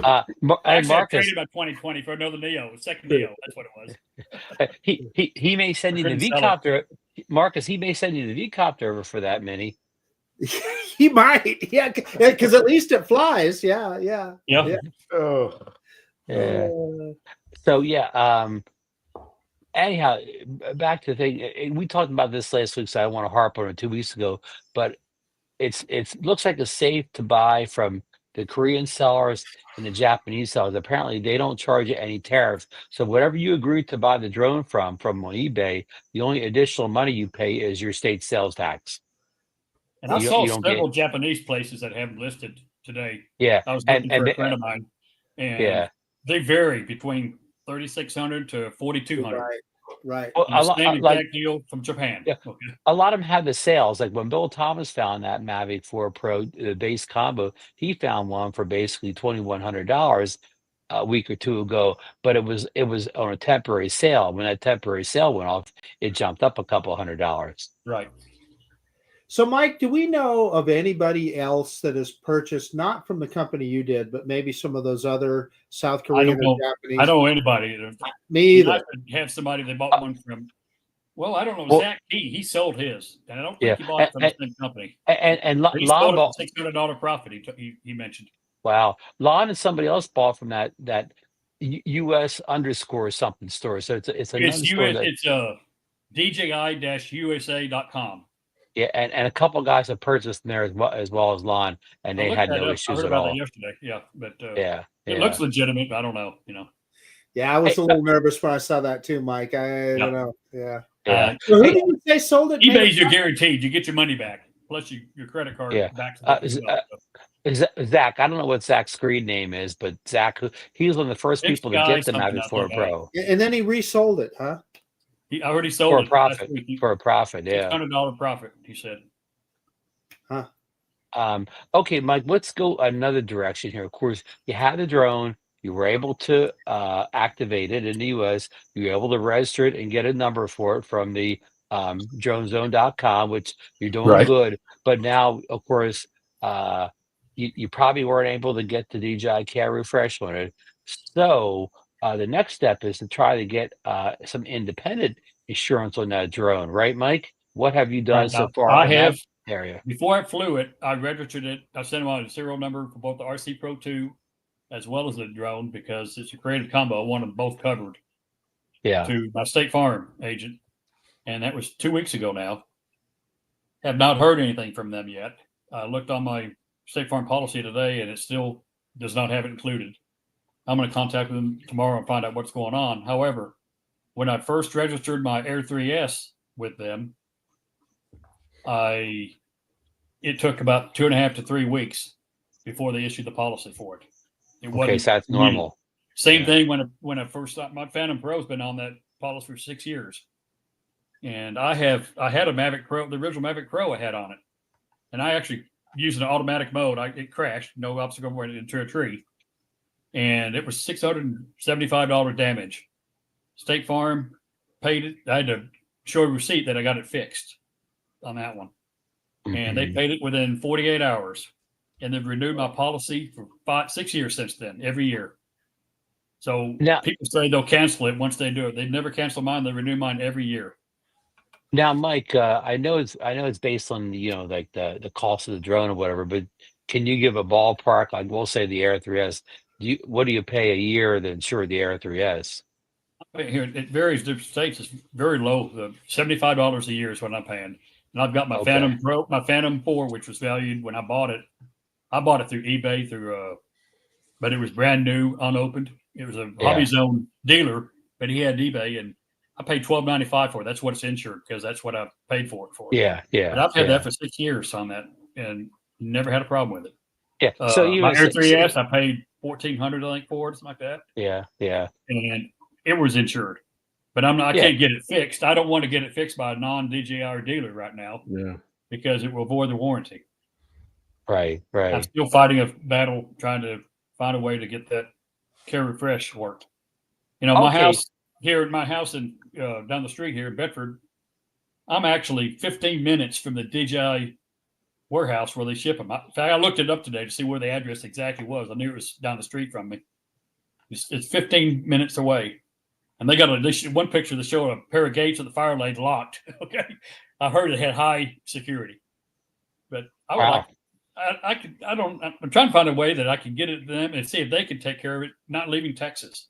Actually, I Marcus, traded my 2020 for another Neo, a second Neo. That's what it was. he may send you the couldn't sell it. v-coptr. Marcus, he may send you the v-coptr over for that mini. He might, yeah, because at least it flies. Yeah, yeah. Yeah. Oh, Yeah. So yeah. Anyhow, back to the thing. We talked about this last week, so I don't want to harp on it 2 weeks ago. But it's looks like it's safe to buy from the Korean sellers and the Japanese sellers. Apparently, they don't charge you any tariffs. So whatever you agree to buy the drone from on eBay, the only additional money you pay is your state sales tax. And I You saw don't several Japanese places that have them listed today. Yeah, I was and looking for a friend of mine, and yeah. they vary between 3,600 to 4,200. Right. Well, And the same exact like deal from Japan. Yeah. Okay. a lot of them have the sales. Like when Bill Thomas found that Mavic 4 Pro base combo, he found one for basically $2,100 a week or two ago. But it was on a temporary sale. When that temporary sale went off, it jumped up a couple $100. Right. So, Mike, do we know of anybody else that has purchased, not from the company you did, but maybe some of those other South Korean or Japanese? I don't know anybody. Me either. I have somebody that bought one from. Well, I don't know. Well, Zach T. He sold his, and I don't Yeah, think he bought it from the same company. and He Lon sold it bought. for $600 profit. He mentioned. Wow, Lon and somebody else bought from that US underscore something store. So it's another It's store US. that It's DJI-USA.com. yeah, and a couple guys have purchased in there as well as Lon, and I they looked had that no up. I issues heard at about all. that yesterday. Yeah, but Yeah, it looks legitimate. But I don't know. Yeah, I was Hey, a little nervous when I saw that too, Mike. I Yeah. don't know. Yeah. yeah. So who Hey, did you say sold it? eBay's you're guaranteed. You get your money back. Plus your credit card Yeah. backs it Uh, up as Z- well. Zach, I don't know what Zach's screen name is, but Zach, he was one of the first Next people to guy, get the something Mavic else 4 like that. Pro And then he resold it, huh? He already for sold a it last profit. week. For a profit, yeah. $600 profit. He said. Okay, Mike, let's go another direction here. Of course, you had the drone, you were able to activate it in the US, you were able to register it and get a number for it from the dronezone.com, which you're doing Right. good. But now, of course, you probably weren't able to get the DJI Care refresh on it. So the next step is to try to get some independent insurance on that drone, right, Mike? What have you done Right so now, far I in have. that area? Before I flew it, I registered it. I sent them out a serial number for both the RC Pro 2 as well as the drone because it's a creative combo. I want them both covered Yeah. to my State Farm agent. And that was 2 weeks ago now. Have not heard anything from them yet. I looked on my State Farm policy today and it still does not have it included. I'm going to contact them tomorrow and find out what's going on. However, when I first registered my Air 3S with them, it took about 2.5 to 3 weeks before they issued the policy for it. It Okay, wasn't so that's normal. Same Yeah. thing when I first thought my Phantom Pro's been on that policy for 6 years. And I had a Mavic Pro, the original Mavic Pro I had on it. And I actually using an automatic mode. It crashed. No obstacle went into a tree, and it was $675 damage. State Farm paid it. I had to show a receipt that I got it fixed on that one, and they paid it within 48 hours. And they've renewed my policy for 6 years since then, every year. So Now, people say they'll cancel it once they do it. They never cancel mine. They renew mine every year. now, Mike, I know it's based on like the cost of the drone or whatever, but can you give a ballpark? Like we'll say the Air 3S. What do you pay a year to insure the Air 3S? Here it varies different states. It's very low. $75 a year is what I'm paying, and I've got my Phantom Pro, my Phantom 4, which was valued when I bought it. I bought it through eBay but it was brand new, unopened. It was a Hobby Zone dealer, but he had eBay, and I paid $12.95 for it. That's what it's insured because that's what I paid for it for. Yeah. But I've had that for 6 years on that, and never had a problem with it. Yeah. So my Air 3S, I paid $1,400, I think, for it, something like that. Yeah. And it was insured, but I can't get it fixed. I don't want to get it fixed by a non-DJI dealer right now. Yeah. Because it will void the warranty. Right. I'm still fighting a battle trying to find a way to get that care refresh worked. My house here at my house in down the street here in Bedford, I'm actually 15 minutes from the DJI warehouse where they ship them. In fact, I looked it up today to see where the address exactly was. I knew it was down the street from me. It's 15 minutes away. And they got one picture that showed a pair of gates at the fire lane locked. Okay. I heard it had high security. But I would I'm trying to find a way that I can get it to them and see if they can take care of it, not leaving Texas.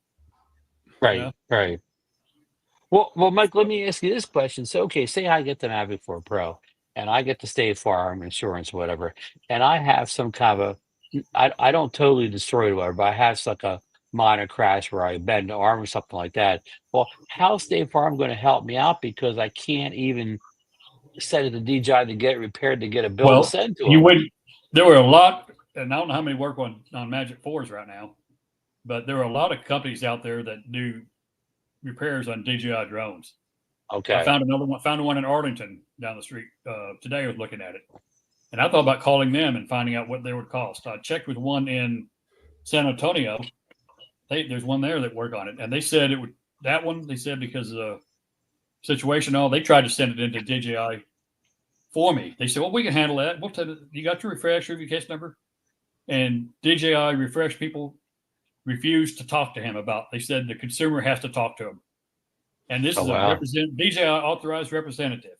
Right. Well, Mike, let me ask you this question. So, okay, say I get the Mavic 4 Pro and I get the State Farm insurance, whatever, and I have some kind of I don't totally destroy it, whatever, but I have like a minor crash where I bend an arm or something like that. Well, how's State Farm going to help me out because I can't even send it to DJI to get it repaired to get a bill to send to them? There were a lot, and I don't know how many work on Magic 4s right now, but there are a lot of companies out there that do repairs on DJI drones. Okay. I found one in Arlington down the street today. I was looking at it, and I thought about calling them and finding out what they would cost. I checked with one in San Antonio. There's one there that worked on it, and they said it would. That one, they said because of the situation, they tried to send it into DJI for me. They said, well, we can handle that. You got your refresh review case number? And DJI refresh people refused to talk to him about. They said the consumer has to talk to him. And this is a DJI authorized representative.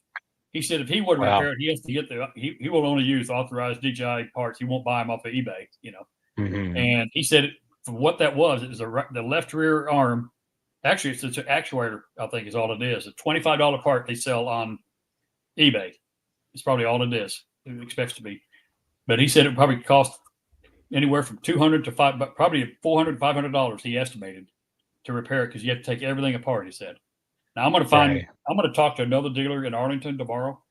He said if he would repair it, he has to get he will only use authorized DJI parts. He won't buy them off of eBay, And he said for what that was, it was the left rear arm. Actually, it's an actuator, I think is all it is. A $25 part they sell on eBay. It's probably all it is. It expects to be. But he said it probably cost anywhere from $200 to probably $400, $500, he estimated, to repair it because you have to take everything apart, he said. Now I'm going to talk to another dealer in Arlington tomorrow.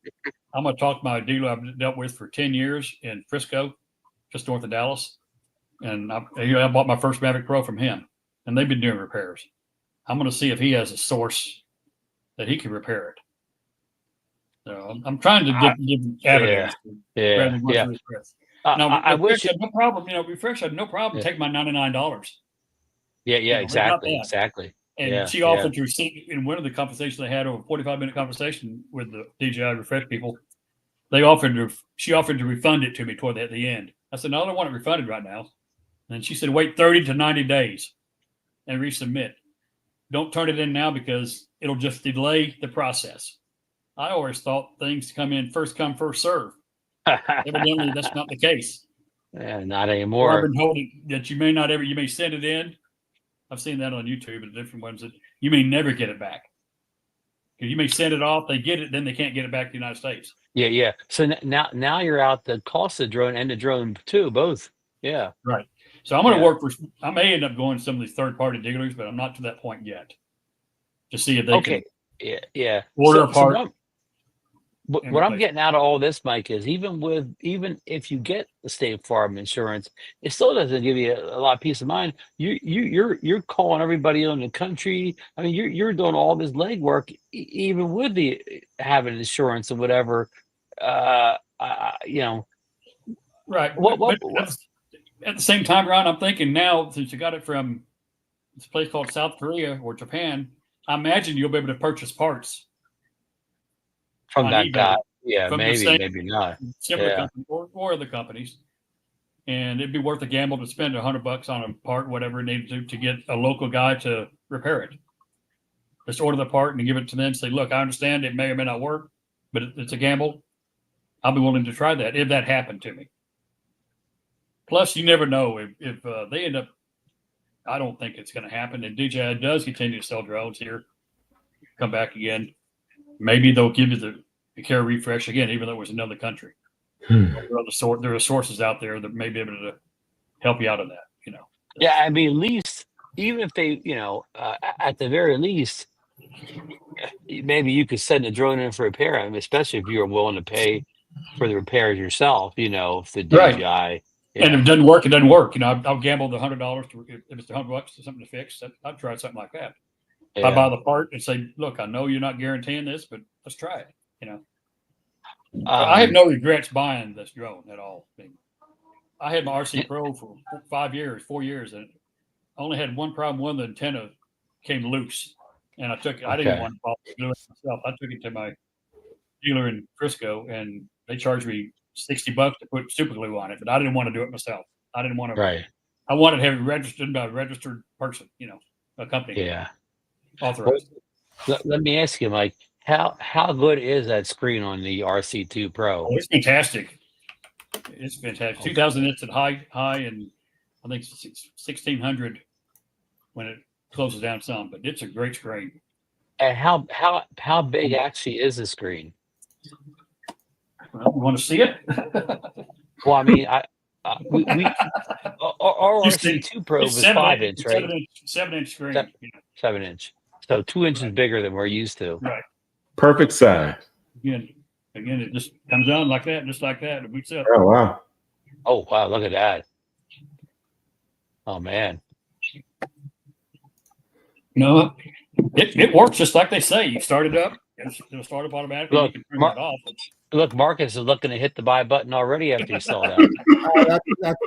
I'm going to talk to my dealer I've dealt with for 10 years in Frisco, just north of Dallas. And I bought my first Mavic Pro from him, and they've been doing repairs. I'm going to see if he has a source that he can repair it. So I'm trying to give evidence. I wish had no problem. Refresh had no problem taking my $99. Yeah, exactly. And she offered to see in one of the conversations they had over a 45-minute conversation with the DJI refresh people. She offered to refund it to me toward at the end. I said, no, I don't want it refunded right now. And she said, wait 30 to 90 days and resubmit. Don't turn it in now because it'll just delay the process. I always thought things come in first come, first serve. Evidently, that's not the case. Not anymore. I've been told that you may send it in. I've seen that on YouTube and different ones that you may never get it back. Because you may send it off, they get it, then they can't get it back to the United States. Yeah. So now you're out the cost of the drone and the drone too, both. Yeah. Right. So I'm going to I may end up going to some of these third-party dealers, but I'm not to that point yet. To see if they can order a part. What I'm getting out of all this, Mike, is even if you get the State Farm insurance, it still doesn't give you a lot of peace of mind. You're calling everybody in the country. I mean, you're doing all this legwork, even with the having insurance and whatever. Right. What? At the same time, Ron, I'm thinking now, since you got it from this place called South Korea or Japan, I imagine you'll be able to purchase parts From on that eBay guy? Yeah, from the maybe, same maybe not. similar Yeah. company or other companies. And it'd be worth a gamble to spend $100 on a part, whatever it needed to get a local guy to repair it. Just order the part and give it to them. Say, look, I understand it may or may not work, but it's a gamble. I'll be willing to try that if that happened to me. Plus, you never know if they end up. I don't think it's going to happen. If DJI does continue to sell drones here, come back again, maybe they'll give you the care refresh again, even though it was another country. There are sources out there that may be able to help you out of that. Yeah, I mean, at least even if they, at the very least, maybe you could send a drone in for repair. I mean, especially if you were willing to pay for the repairs yourself. If the Right. DJI. And if it doesn't work, it doesn't work. I'll gamble the $100 if it's $100 to something to fix. I'd try something like that. If I buy the part and say, look, I know you're not guaranteeing this, but let's try it. I have no regrets buying this drone at all. I had my RC Pro for 4 years, and I only had one problem. One of the antenna came loose, and I took it. I didn't want to do it myself. I took it to my dealer in Frisco, and they charged me $60 to put super glue on it, but I didn't want to do it myself. I didn't want to. Right. I wanted to have it registered by a registered person, a company. Yeah. Authorized. Let me ask you, Mike, how good is that screen on the RC2 Pro? Oh, it's fantastic. It's fantastic. 2,000 nits at high, and I think 1,600 when it closes down some. But it's a great screen. And how big actually is the screen? Well, you want to see it? Well, I mean, we our RC2 Pro is 5-inch, right? 7-inch screen. 7-inch. So 2 inches bigger than we're used to. Right. Perfect size. Again, it just comes on like that, just like that. It boots up. Oh wow. Oh wow, look at that. Oh man. It works just like they say. You start it up, it'll start up automatically. Look, you can turn it off. Look, Marcus is looking to hit the buy button already after he saw that.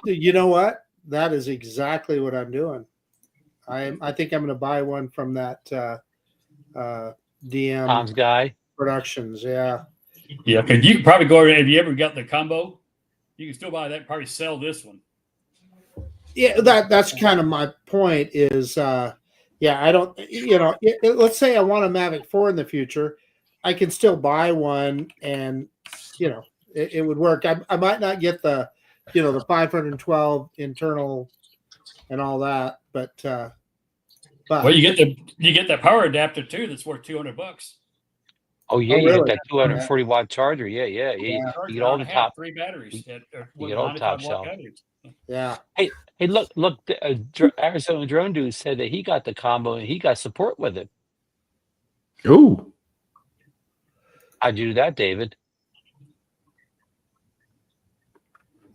You know what? That is exactly what I'm doing. I think I'm going to buy one from that DM Tom's guy Productions. Yeah. Yeah, because you can probably go over. If you ever got the combo, you can still buy that. Probably sell this one. Yeah, that's kind of my point. Is I don't. Let's say I want a Mavic 4 in the future, I can still buy one, and it would work. I might not get the the 512 internal and all that, but well, you get that power adapter too. That's worth $200. Oh yeah, Oh, you really? get that 240 watt charger. Yeah. You get all the top. 3 batteries. You get all the top shelf. Yeah. Hey, look! Arizona Drone Dude said that he got the combo and he got support with it. Ooh. How'd you do that, David?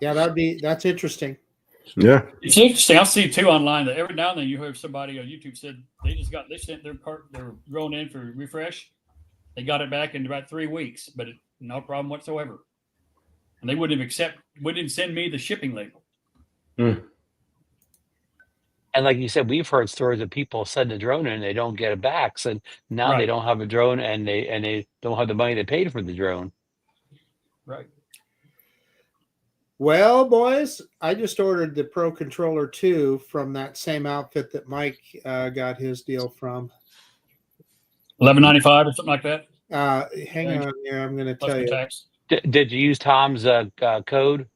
Yeah, that's interesting. Yeah. It's interesting. I'll see too online that every now and then you hear somebody on YouTube said they sent their drone in for refresh. They got it back in about 3 weeks, but no problem whatsoever. And they wouldn't send me the shipping label. Mm. And like you said, we've heard stories of people send a drone in and they don't get it back. So now they don't have a drone and they don't have the money they paid for the drone. Right. Well, boys, I just ordered the Pro Controller 2 from that same outfit that Mike got his deal from. $11.95 or something like that. Hang on here, I'm going to tell you. Tax. Did you use Tom's code?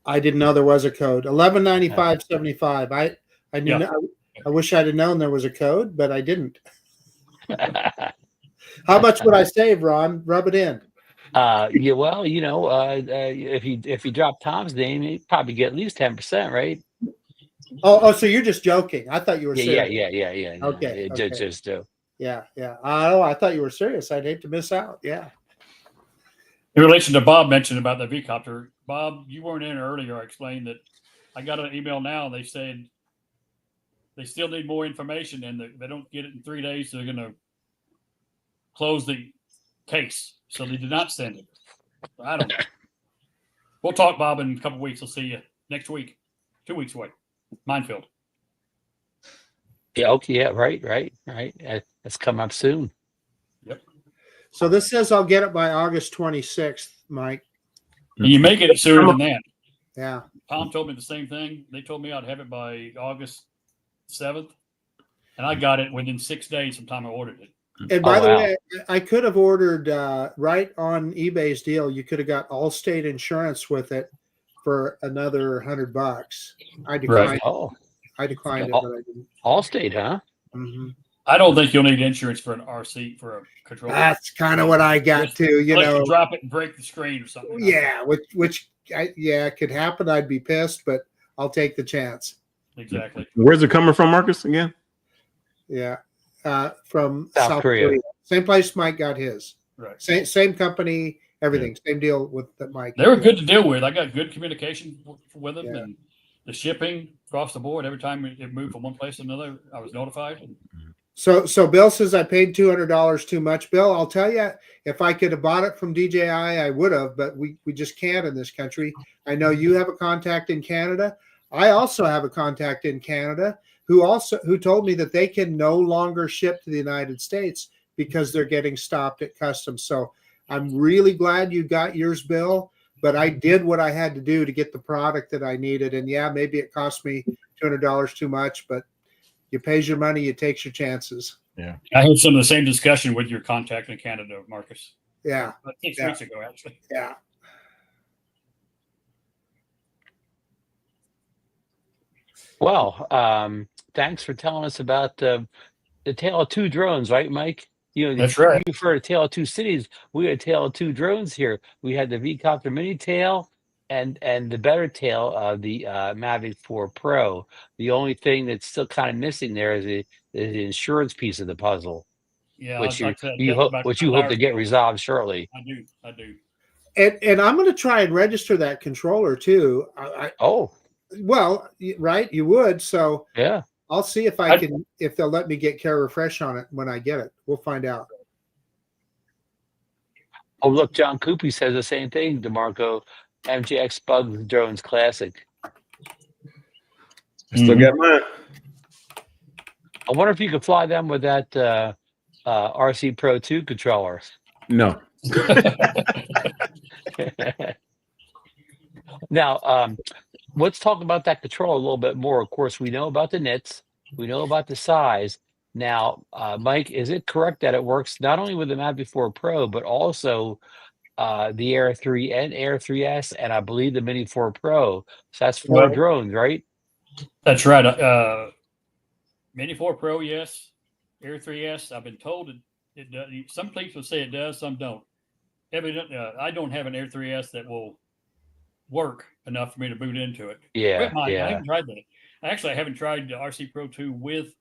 I didn't know there was a code. $11.95.75. I knew. Yeah. I wish I'd have known there was a code, but I didn't. How much would I save, Ron? Rub it in. Yeah, well, if you drop Tom's name, you probably get at least 10%, right? Oh, so you're just joking. I thought you were serious. Yeah. No, Okay. Just do. Yeah. Oh, I thought you were serious. I'd hate to miss out. Yeah. In relation to Bob mentioned about the v-coptr, Bob, you weren't in earlier. I explained that I got an email now. They said they still need more information, and they don't get it in 3 days. So they're going to close the case. So they did not send it. I don't know. We'll talk, Bob, in a couple of weeks. I'll see you next week. 2 weeks away. Minefield. Yeah. Okay. Yeah. Right. That's come up soon. Yep. So this says I'll get it by August 26th, Mike. And you make it sooner than that. Yeah. Tom told me the same thing. They told me I'd have it by August 7th. And I got it within 6 days from the time I ordered it. And by the way, I could have ordered right on eBay's deal. You could have got Allstate insurance with it for another $100. I declined. Right. Oh, I declined it, but I didn't. Allstate, huh? Mm-hmm. I don't think you'll need insurance for an RC for a controller. That's kind of what I got Just too. You unless know, drop it and break the screen or something. yeah, which could happen. I'd be pissed, but I'll take the chance. Exactly. Where's it coming from, Marcus? Again? Yeah, from South Korea. Same place Mike got his. Right. Same company, everything. Same deal with that Mike. They were good to deal with. I got good communication with them, Yeah. and the shipping across the board. Every time it moved from one place to another, I was notified. So Bill says I paid $200 too much. Bill, I'll tell you, if I could have bought it from DJI, I would have, but we just can't in this country. I know you have a contact in Canada. I also have a contact in Canada who told me that they can no longer ship to the United States because they're getting stopped at customs. So I'm really glad you got yours, Bill, but I did what I had to do to get the product that I needed. And yeah, maybe it cost me $200 too much, but you pays your money, you takes your chances. Yeah. I had some of the same discussion with your contact in Canada, Marcus. Yeah. About 6 Yeah. weeks ago, actually. Yeah. Well, thanks for telling us about the Tale of Two Drones, right, Mike? You know, That's right. You refer to Tale of Two Cities. We had a Tale of Two Drones here. We had the v-coptr mini tail and the better tail, the Mavic 4 Pro. The only thing that's still kind of missing there is the insurance piece of the puzzle, Yeah, which like I said, you that's hope about which you 2 hope hours to get ago. resolved shortly. I do. And I'm going to try and register that controller too. Oh, Well, right, you would. So yeah. I'll see if if they'll let me get Care Refresh on it when I get it. We'll find out. Oh, look, John Coopy says the same thing, DeMarco. MJX Bugs Drones Classic. Still got mine. I wonder if you could fly them with that RC Pro 2 controller. No. Now, let's talk about that controller a little bit more. Of course, we know about the nits. We know about the size. Now, Mike, is it correct that it works not only with the Mavic 4 Pro, but also the Air 3 and Air 3S, and I believe the Mini 4 Pro? So that's 4 Right. drones, right? That's right. Mini 4 Pro, yes. Air 3S, I've been told it does. Some people say it does, some don't. Evidently, I don't have an Air 3S that will work enough for me to boot into it. Yeah, I yeah. haven't tried that. Actually, I haven't tried the RC Pro 2 with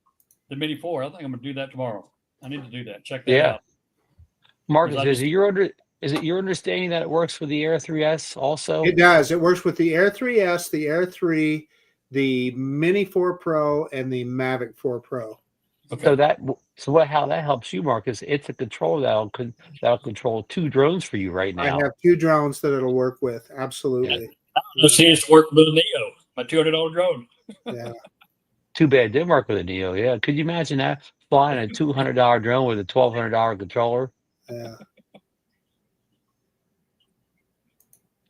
the Mini 4. I think I'm going to do that tomorrow. I need to do that. Check that Yeah. out. Marcus, Because is it your understanding that it works for the Air 3S also? It does. It works with the Air 3S, the Air 3, the Mini 4 Pro, and the Mavic 4 Pro. Okay. How that helps you, Marcus? It's a controller that'll control 2 drones for you right now. I have 2 drones that it'll work with. Absolutely. Let's see it work with a Neo, my $200 drone. Yeah. Too bad it didn't work with a Neo. Yeah, could you imagine that, flying a $200 drone with a $1,200 controller? Yeah.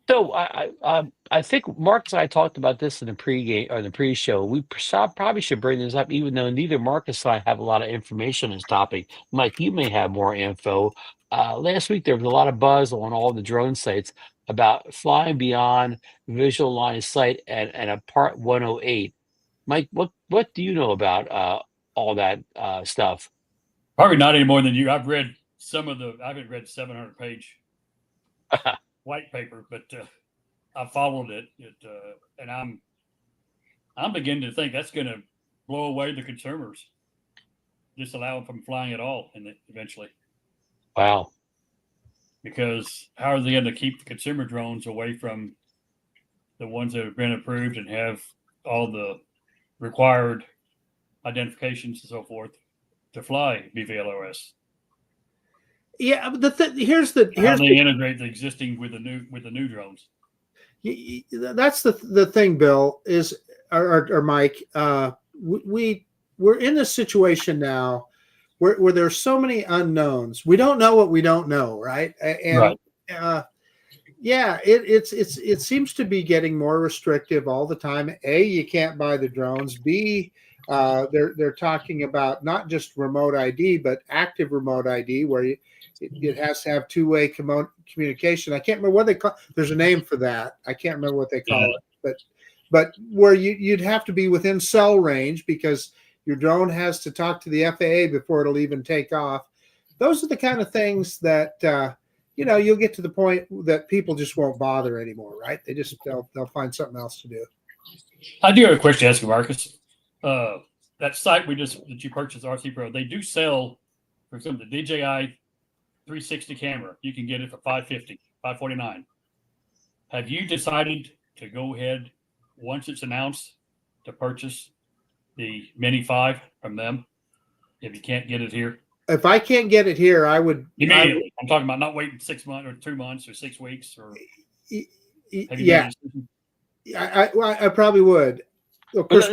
So I think Marcus and I talked about this in the pregame or the pre-show. We probably should bring this up, even though neither Marcus and I have a lot of information on this topic. Mike, you may have more info. Last week there was a lot of buzz on all the drone sites about flying beyond visual line of sight and a Part 108. Mike, what do you know about all that stuff? Probably not any more than you. I've read I haven't read 700-page white paper, but I followed it. And I'm beginning to think that's going to blow away the consumers. Just allow them from flying at all, eventually. Wow. Because how are they going to keep the consumer drones away from the ones that have been approved and have all the required identifications and so forth to fly BVLOS? Yeah, but here's How the they integrate the existing with the new drones. That's the thing, Bill, is or Mike. We're in this situation now where there's so many unknowns. We don't know what we don't know, right? And Right. yeah, it seems to be getting more restrictive all the time. A, you can't buy the drones. B, they're talking about not just remote ID, but active remote ID, where it has to have two-way communication. I can't remember what they call. There's a name for that. I can't remember what they call it, but where you'd have to be within cell range because your drone has to talk to the FAA before it'll even take off. Those are the kind of things that you'll get to the point that people just won't bother anymore, right? They'll find something else to do. I do have a question to ask you, Marcus. That site that you purchased, RC Pro, they do sell, for example, the DJI 360 camera. You can get it for $550, $549. Have you decided to go ahead once it's announced to purchase the Mini 5 from them? If you can't get it here, if I can't get it here, I would immediately. I'm talking about not waiting 6 months or 2 months or 6 weeks or. Yeah, I probably would. Of course,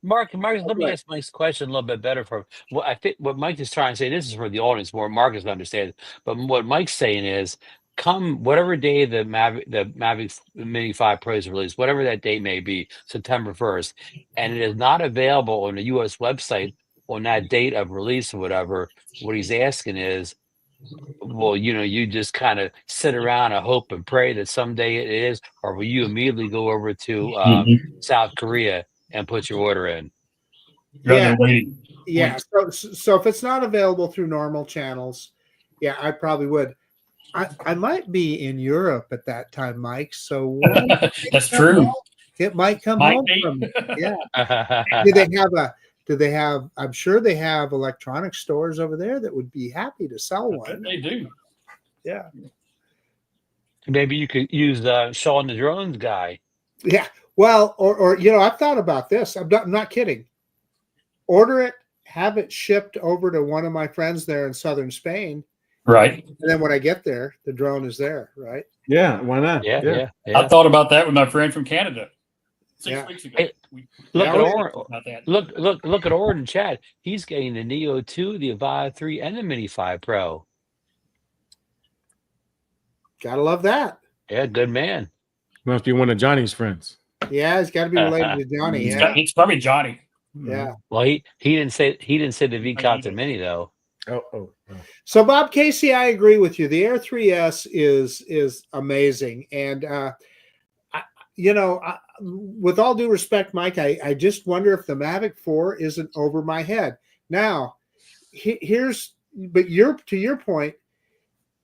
Mark, let me ask Mike's question a little bit better. For what I think, what Mike is trying to say, this is for the audience more. Marcus understands, but what Mike's saying is, come whatever day the Mavic Mini 5 Pro is released, whatever that date may be, September 1st, and it is not available on the U.S. website on that date of release or whatever. What he's asking is, well, you just kind of sit around and hope and pray that someday it is, or will you immediately go over to South Korea and put your order in? Yeah, yeah. So if it's not available through normal channels, yeah, I probably would. I might be in Europe at that time, Mike. So that's true. It might come home from me. Yeah. Do they have? I'm sure they have electronic stores over there that would be happy to sell one. They do. Yeah. Maybe you could use Sean the Drones guy. Yeah. Well, or I've thought about this. I'm not kidding. Order it, have it shipped over to one of my friends there in southern Spain. Right. And then when I get there, the drone is there, right? Yeah, why not? Yeah. I thought about that with my friend from Canada 6 weeks ago. Hey, look at Oren in chat. He's getting the Neo 2, the Avaya 3, and the Mini 5 Pro. Gotta love that. Yeah, good man. Must be one of Johnny's friends. Yeah, it's got to be related to Johnny. It's probably Johnny. Yeah. Well, he didn't say the v-coptr Mini though. Oh. So Bob Casey, I agree with you. The Air 3S is amazing, and with all due respect, Mike, I just wonder if the Mavic 4 isn't over my head. Now, to your point,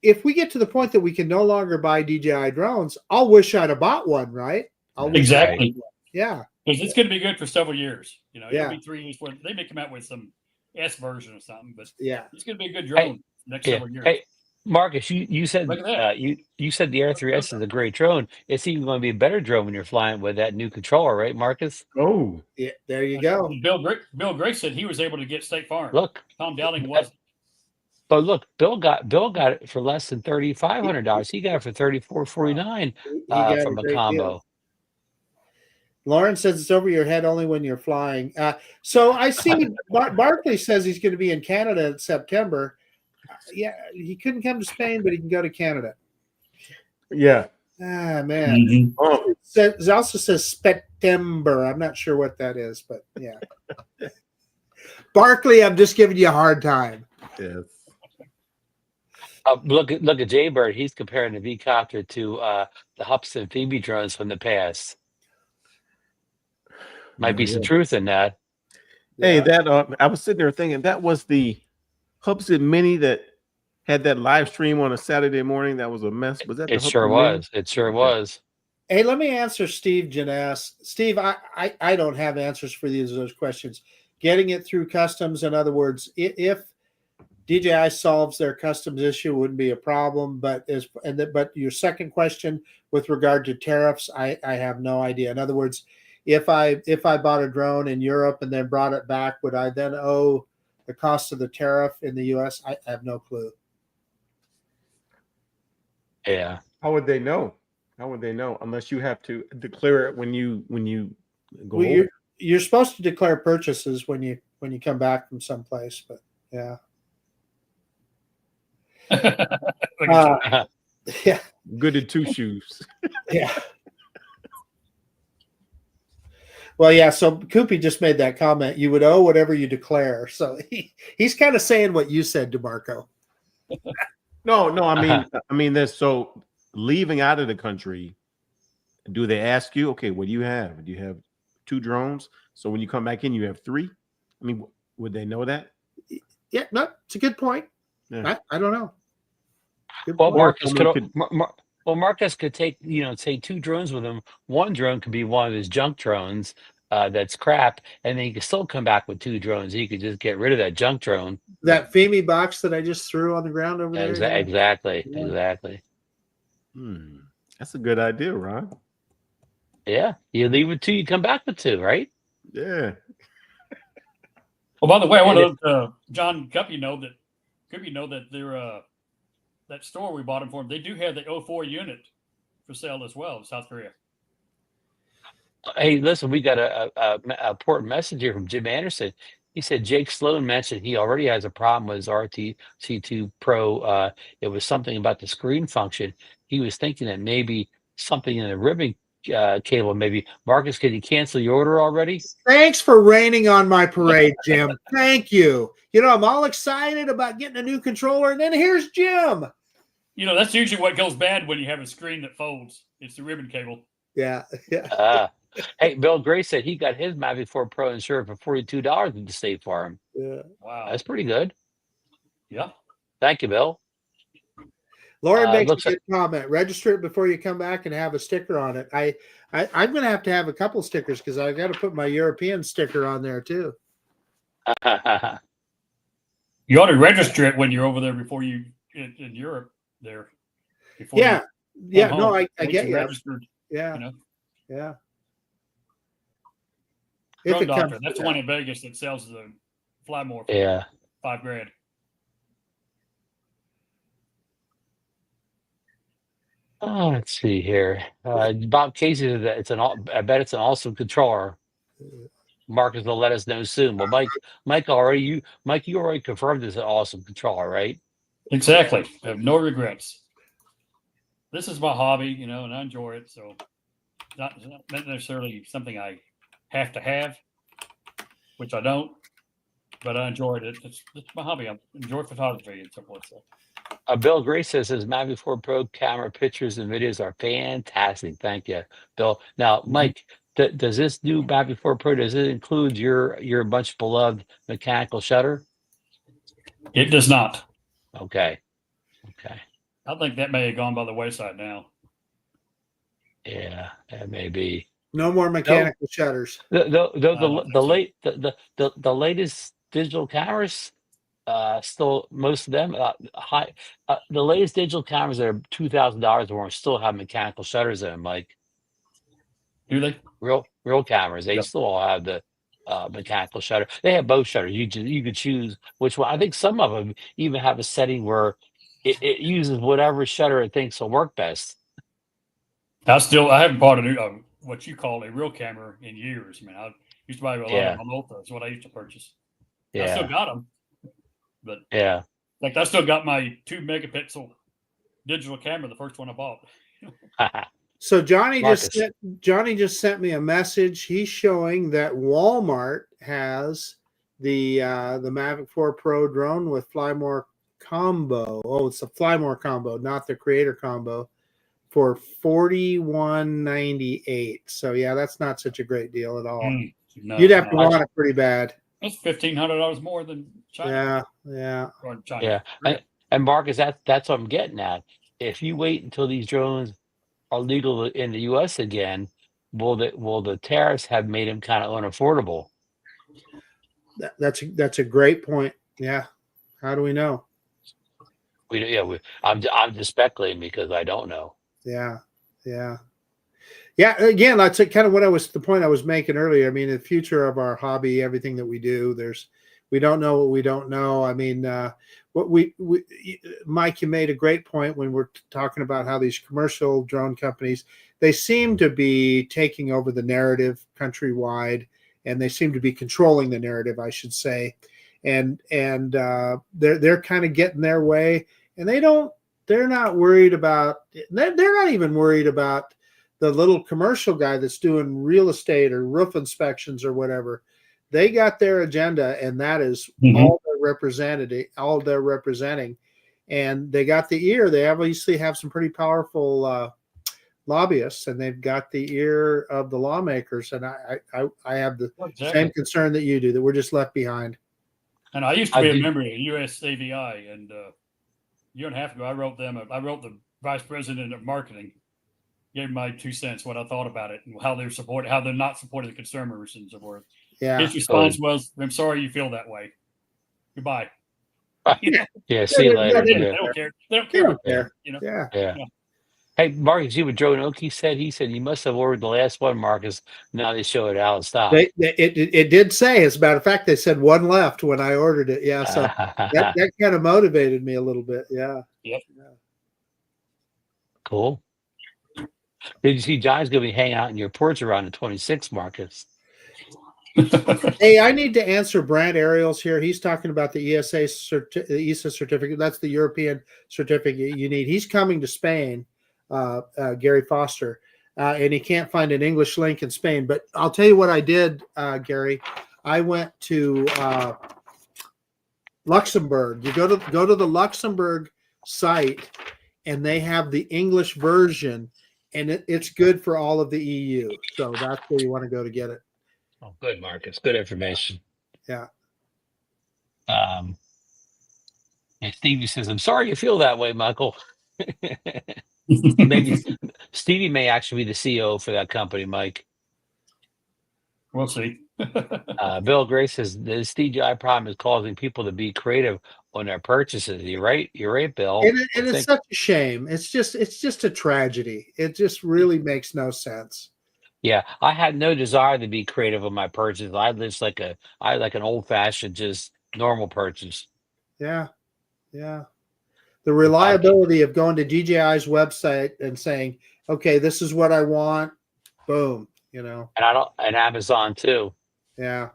if we get to the point that we can no longer buy DJI drones, I'll wish I'd have bought one, right? Exactly. Yeah. Because it's going to be good for several years. It'll be 3 years. They may come out with some S version or something, but it's going to be a good drone next several years. Hey, Marcus, you said you said the Air 3S is a great drone. It's even going to be a better drone when you're flying with that new controller, right, Marcus? Oh, yeah. There you go. Bill Gray said he was able to get State Farm. Look, Tom Dowling wasn't. But look, Bill got it for less than $3,500. He got it for $3,449 from a combo. Deal. Lauren says it's over your head only when you're flying. So I see Barkley says he's going to be in Canada in September. Yeah, he couldn't come to Spain, but he can go to Canada. Yeah. Ah, man. Oh. It also says September. I'm not sure what that is, but yeah. Barkley, I'm just giving you a hard time. Yes. Look at Jaybird. He's comparing the v-coptr to the Hubsan Phoebe drones from the past. Might be some truth in that. Hey, I was sitting there thinking that was the Hubsan Mini that had that live stream on a Saturday morning. That was a mess. Was that? It sure was. It sure was. Hey, let me answer Steve Janess. Steve, I don't have answers for those questions. Getting it through customs, in other words, if DJI solves their customs issue, wouldn't be a problem. But your second question with regard to tariffs, I have no idea. In other words, if I bought a drone in Europe and then brought it back, would I then owe the cost of the tariff in the U.S.? I have no clue. Yeah. How would they know? How would they know unless you have to declare it when you go Well, over? you're supposed to declare purchases when you come back from someplace, but yeah. Look at Uh, yeah, Good at two shoes. yeah. Well, yeah. So Koopy just made that comment. You would owe whatever you declare. So he's kind of saying what you said, DeMarco. No, I mean, there's so leaving out of the country. Do they ask you, okay, what do you have? Do you have 2 drones? So when you come back in, you have 3? I mean, would they know that? Yeah, no, it's a good point. Yeah. I don't know. Good Well, point. Marcus someone could, could- Marcus could take, say 2 drones with him. One drone could be one of his junk drones that's crap, and then he could still come back with 2 drones. He could just get rid of that junk drone. That FEMI box that I just threw on the ground over there. yeah. Exactly. Yeah. Exactly. That's a good idea, Ron. Yeah. You leave with 2, you come back with 2, right? Yeah. Well, by the way, I want to let John Guppy know that their that store we bought them from, they do have the 04 unit for sale as well in South Korea. Hey, listen, we got a important message here from Jim Anderson. He said Jake Sloan mentioned he already has a problem with his RTC2 Pro. It was something about the screen function. He was thinking that maybe something in the ribbon cable. Maybe Marcus, can you cancel your order already? Thanks for raining on my parade, Jim. Thank you. I'm all excited about getting a new controller, and then here's Jim. That's usually what goes bad when you have a screen that folds. It's the ribbon cable. Yeah, yeah. Hey, Bill Gray said he got his Mavic 4 Pro insured for $42 at the State Farm. Yeah. Wow. That's pretty good. Yeah. Thank you, Bill. Lauren makes looks a good comment. Register it before you come back and have a sticker on it. I'm going to have a couple stickers because I got to put my European sticker on there too. You ought to register it when you're over there before you in Europe there. Before Yeah. you Yeah. come No, home. I get you. Registered. Yeah. Yeah. Drone Doctor. That's the one in Vegas that sells the fly more for Yeah. $5,000. Oh, let's see here. Bob Casey said that I bet it's an awesome controller. Marcus will let us know soon. Well, Mike, you already confirmed it's an awesome controller, right? Exactly. I have no regrets. This is my hobby, and I enjoy it. So not necessarily something I have to have, which I don't, but I enjoyed it. It's my hobby. I enjoy photography and so forth. So. Bill Gray says his Mavic 4 Pro camera pictures and videos are fantastic. Thank you, Bill. Now, Mike, does this new Mavic 4 Pro, does it include your much beloved mechanical shutter? It does not. Okay. I think that may have gone by the wayside now. Yeah, that may be. No more mechanical shutters. The latest digital cameras, still most of them the latest digital cameras that are $2,000 or more still have mechanical shutters in them. Like, do they? Real cameras, they still all have the mechanical shutter. They have both shutters. You could choose which one. I think some of them even have a setting where it uses whatever shutter it thinks will work best. I haven't bought a new what you call a real camera in years. I mean, I used to buy a lot of Malta. Is what I used to purchase. Yeah. I still got them, but yeah, like I still got my 2 megapixel digital camera, the first one I bought. So Johnny Marcus. just sent me a message. He's showing that Walmart has the Mavic 4 Pro drone with Flymore combo. Oh, it's the Flymore combo, not the Creator combo, for $41.98. So yeah, that's not such a great deal at all. No, You'd have to want it pretty bad. It's $1,500 more than China. Yeah. Or China. Yeah. And Marcus, that's what I'm getting at. If you wait until these drones are legal in the U.S. again, will the tariffs have made them kind of unaffordable? That's a great point. Yeah. How do we know? I'm just speculating because I don't know. Yeah. Again, that's kind of the point I was making earlier. I mean, the future of our hobby, everything that we do, we don't know what we don't know. I mean, what Mike, you made a great point when we're talking about how these commercial drone companies, they seem to be taking over the narrative countrywide, and they seem to be controlling the narrative, I should say. And they're kind of getting their way, and they're not worried about, they're not even worried about the little commercial guy that's doing real estate or roof inspections or whatever. They got their agenda, and that is all they're representing. And they got the ear. They obviously have some pretty powerful lobbyists, and they've got the ear of the lawmakers. And I have the same concern that you do, that we're just left behind. And I used to be a member of USAVI, and a year and a half ago, I wrote the vice president of marketing, gave my 2 cents, what I thought about it, and how they're not supporting the consumers and so forth. Yeah. His response was, "I'm sorry you feel that way. Goodbye." Yeah, see you later. They don't care. They don't care about that, you know. Yeah. Hey, Marcus, see what DroneNation said? He said you must have ordered the last one, Marcus. Now they show it out of stock. It did say, as a matter of fact, they said one left when I ordered it. Yeah, so that kind of motivated me a little bit. Yeah. Yep. Yeah. Cool. Did you see John's going to be hanging out in your porch around the 26th, Marcus? Hey, I need to answer Brant Ariels here. He's talking about the ESA certificate. That's the European certificate you need. He's coming to Spain, Gary Foster, and he can't find an English link in Spain. But I'll tell you what I did, Gary. I went to Luxembourg. You go to the Luxembourg site, and they have the English version, and it's good for all of the EU. So that's where you want to go to get it. Oh, good, Marcus. Good information. Yeah. And Stevie says, "I'm sorry you feel that way, Michael." Maybe Stevie may actually be the CEO for that company, Mike. We'll see. Bill Gray says the DJI problem is causing people to be creative on their purchases. You're right, Bill. And it's such a shame. It's just a tragedy. It just really makes no sense. Yeah, I had no desire to be creative on my purchase. I like an old fashioned, just normal purchase. Yeah. The reliability of going to DJI's website and saying, "Okay, this is what I want," boom, And Amazon too. Yeah.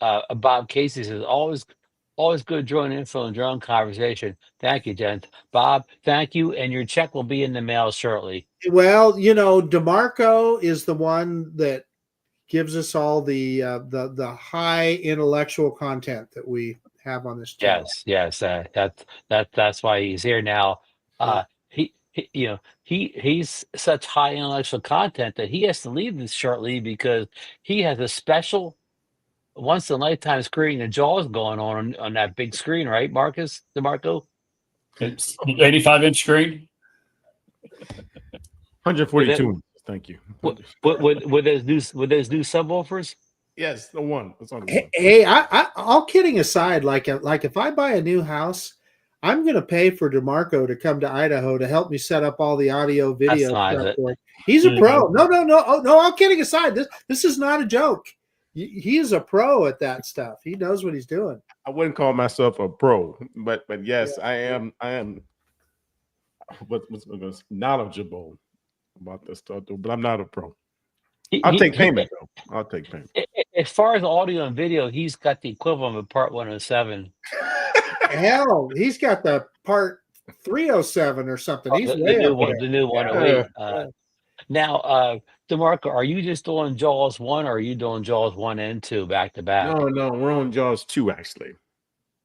Bob Casey says, always good drone info and drone conversation. Thank you, Jen. Bob, thank you, and your check will be in the mail shortly. Well, DeMarco is the one that gives us all the high intellectual content that we have on this channel. Yes. That's why he's here now. He's such high intellectual content that he has to leave this shortly because he has a special once in a lifetime screen of Jaws going on that big screen, right, Marcus DeMarco? It's 85-inch screen. 142. Thank you. With those new subwoofers? Yes, the one. That's on the one. Hey, I all kidding aside, like if I buy a new house, I'm going to pay for DeMarco to come to Idaho to help me set up all the audio video stuff for it. He's a pro. No. Oh, no, all kidding aside, this is not a joke. He is a pro at that stuff. He knows what he's doing. I wouldn't call myself a pro, but yes, yeah. I am what's knowledgeable about this stuff, but I'm not a pro. I'll take payment though. I'll take payment. As far as audio and video, he's got the equivalent of Part 107. Hell, he's got the Part 307 or something. He's the new 108. Now, DeMarco, are you just doing Jaws 1 or are you doing Jaws 1 and 2 back to back? No, we're on Jaws 2 actually.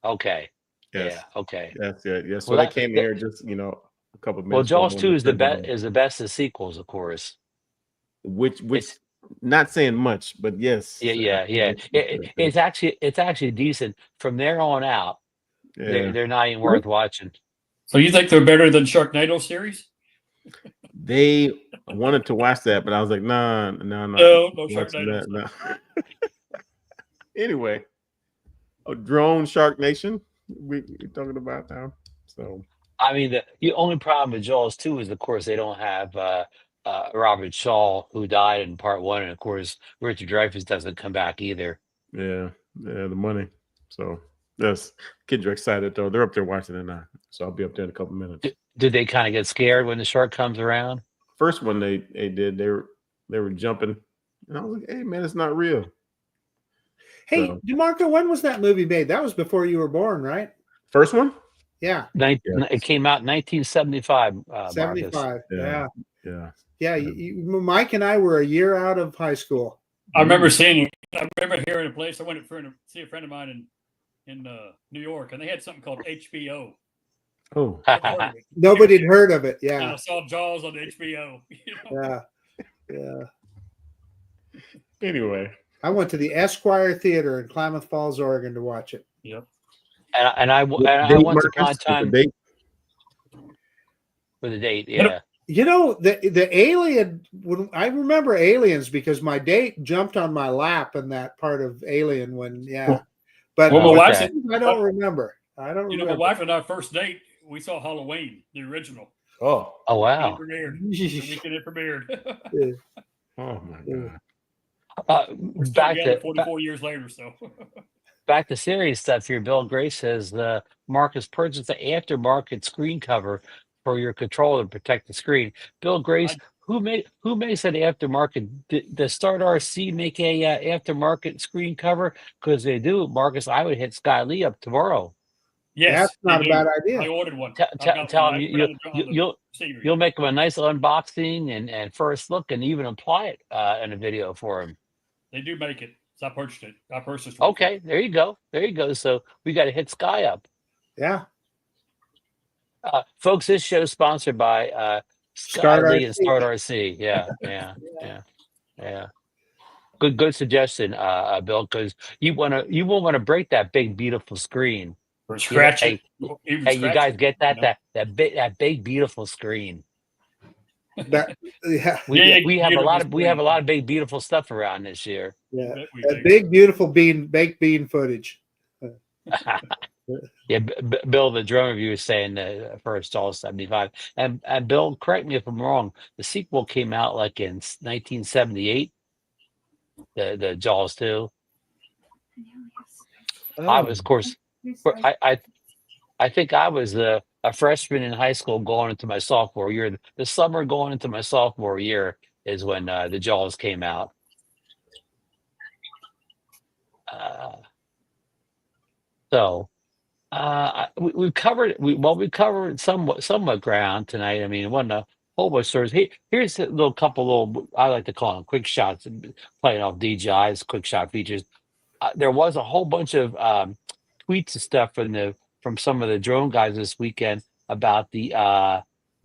Okay. Yes. Yeah. Okay. That's it. Yeah. So I came here just a couple of minutes. Well, Jaws 2 is the best of sequels, of course. Which not saying much, but yes. Yeah. It's actually decent. From there on out, they're not even worth watching. So you think they're better than Sharknado series? They wanted to watch that, but I was like, no Sharknado. No. Anyway, a drone DroneNation we're talking about now. So I mean, the only problem with Jaws 2 is, of course, they don't have Robert Shaw, who died in Part 1, and of course, Richard Dreyfuss doesn't come back either. Yeah, the money. So Yes, kids are excited though. They're up there watching it now, so I'll be up there in a couple minutes. Did they kind of get scared when the shark comes around? First one they did, they were jumping, and I was like, "Hey man, it's not real." Hey, So, DeMarco, when was that movie made? That was before you were born, right? first one, Yeah, It came out in 1975. Marcus. 75. yeah, Yeah. yeah. Mike and I were a year out of high school. I remember seeing it. I remember hearing a place. I went to see a friend of mine in New York, and they had something called HBO. Oh, Never heard of it. Nobody had heard of it. And Yeah. I saw Jaws on HBO. You know? Yeah. anyway, I went to the Esquire Theater in Klamath Falls, Oregon to watch it. Yep. And I Date, once upon a Marcus, time date? for the date. Yeah. You know, the alien, when I remember Aliens because my date jumped on my lap in that part of Alien but Well, my wife okay. said, I don't remember. I don't you know, remember. my wife and our first date, we saw Halloween, the original. Oh, Oh wow. It premiered. The weekend it premiered. oh my God. We're still Back together to 44 years later, so. back to serious stuff here. Bill Gray says Marcus purchased the aftermarket screen cover for your controller to protect the screen. Bill Grace, who makes that aftermarket? Does Start RC make a aftermarket screen cover? Because they do, Marcus. I would hit Sky Lee up tomorrow. Yes, That's not they a bad do. idea. I ordered one. Tell him you'll make him a nice unboxing and first look, and even apply it in a video for him. They do make it. So I purchased it. I purchased one. Okay, there you go. There you go. So we got to hit Sky up. Yeah. Folks, this show is sponsored by Sky Start Lee and RC. Start RC. Yeah. Good suggestion, Bill, because you won't want to break that big beautiful screen. Or scratch it. Even Hey, you scratch guys it, get you know? that big beautiful screen. That, yeah. We have a lot beautiful of big beautiful stuff around this year. Yeah. Bet we That do. big, beautiful baked bean footage. Yeah, Bill, the drone review is saying first all 75, and Bill, correct me if I'm wrong. The sequel came out like in 1978. The Jaws 2. I was, of course, I think I was a freshman in high school going into my sophomore year. The summer going into my sophomore year is when the Jaws came out. We've covered somewhat ground tonight. I mean, it wasn't a whole bunch of stories. Here's a couple I like to call them quick shots, playing off DJI's quick shot features. There was a whole bunch of tweets and stuff from some of the drone guys this weekend about the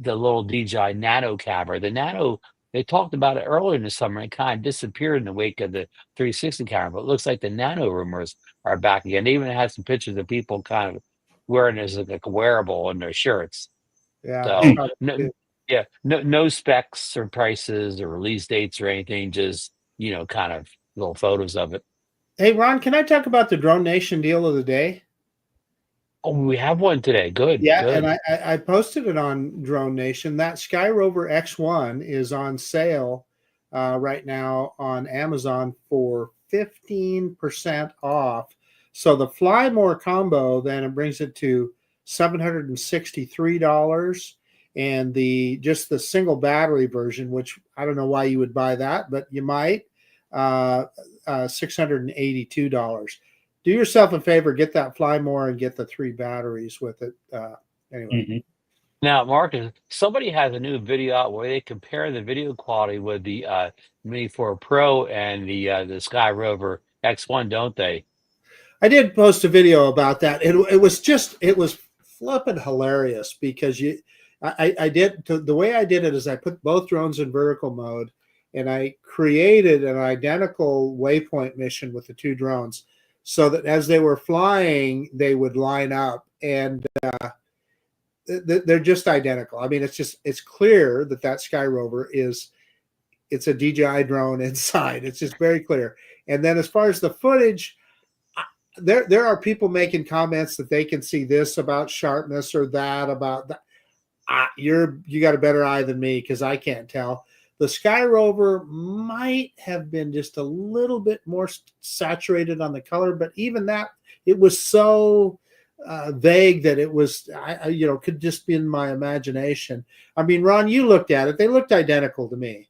little DJI Nano camera. The Nano, they talked about it earlier in the summer and kind of disappeared in the wake of the 360 camera. But it looks like the Nano rumors are back again. They even had some pictures of people kind of wearing it as like a wearable on their shirts. Yeah. So no specs or prices or release dates or anything. Just kind of little photos of it. Hey, Ron, can I talk about the DroneNation deal of the day? Oh, we have one today. Good. Yeah, good. and I posted it on DroneNation. That Sky Rover X1 is on sale right now on Amazon for 15% off. So the Fly More combo, then it brings it to $763, and just the single battery version, which I don't know why you would buy that, but you might, $682. Do yourself a favor, get that Fly More and get the 3 batteries with it. Anyway. Mhm. Now, Marcus, somebody has a new video out where they compare the video quality with the Mini 4 Pro and the Sky Rover X1, don't they? I did post a video about that. It was flippin' hilarious because the way I did it is I put both drones in vertical mode and I created an identical waypoint mission with the 2 drones so that as they were flying, they would line up, and they're just identical. I mean, it's clear that Sky Rover it's a DJI drone inside. It's just very clear. And then as far as the footage, there are people making comments that they can see this about sharpness or that about that. You got a better eye than me because I can't tell. The Sky Rover might have been just a little bit more saturated on the color, but even that, it was so vague that it was, could just be in my imagination. I mean, Ron, you looked at it; they looked identical to me.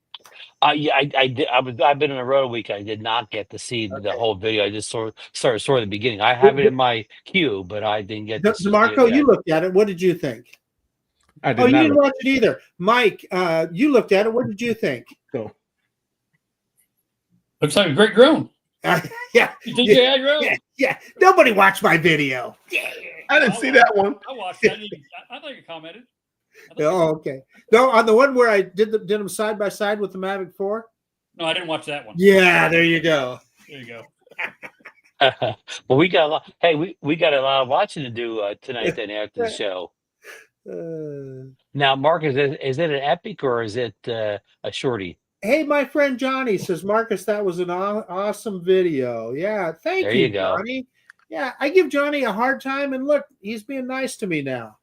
Yeah, I did. I've been on the road a week. I did not get to see the whole video. I just saw the beginning. I have it in my queue, but I didn't get to see it DeMarco, yet. you looked at it. What did you think? I did Oh, you not didn't look- watch it either. Mike, you looked at it. What did you think? so. Looks like a great drone. Yeah, DJI drone. yeah. Nobody watched my video. Yeah. I didn't see that one. I watched it. I think I commented. Oh, okay. No, on the one where I did them side by side with the Mavic 4. No, I didn't watch that one. Yeah, there you go. There you go. Well, we got a lot. Hey, we got a lot of watching to do tonight. Then after the show. Now, Mark, is it an epic or is it a shorty? Hey, my friend Johnny says, Marcus, that was an awesome video. Yeah, thank There you, you go. Johnny. Yeah, I give Johnny a hard time, and look, he's being nice to me now.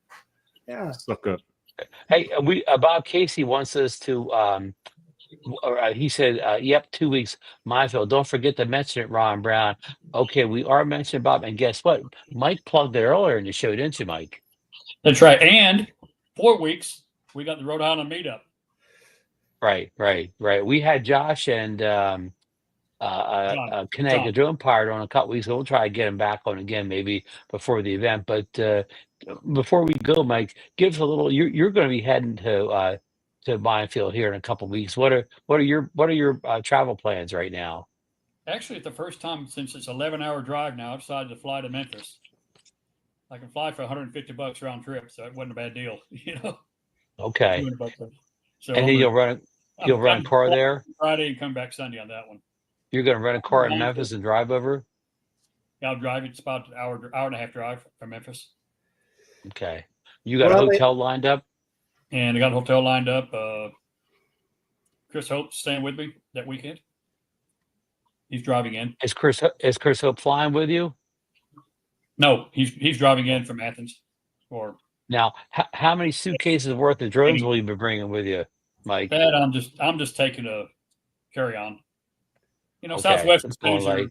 Yeah. Suck up. Hey, Bob Casey wants us to. He said, "Yep, 2 weeks, Minefield. Don't forget to mention it, Ron Brown." Okay, we are mentioning Bob, and guess what? Mike plugged it earlier in the show, didn't you, Mike? That's right. And 4 weeks, we got the Rhode Island meetup. Right. We had Josh and Connecticut Drone Pirate on a couple weeks ago. We'll try to get him back on again, maybe before the event. But before we go, Mike, give us a little. You're going to be heading to Minefield here in a couple weeks. What are your travel plans right now? Actually, it's the first time since it's 11-hour drive now. I decided to fly to Memphis. I can fly for $150 round trip, so it wasn't a bad deal, Okay. So And then you'll run a car there. Friday and come back Sunday on that one. You're going to rent a car in Memphis and drive over. Yeah, I'll drive. It's about an hour and a half drive from Memphis. Okay. You got a hotel lined up? And I got a hotel lined up. Chris Hope's staying with me that weekend. He's driving in. Is Chris Hope flying with you? No, he's driving in from Athens. Or Now, how many suitcases worth of drones will you be bringing with you, Mike? that I'm just taking a carry on. Okay, Southwestern that's going cities light.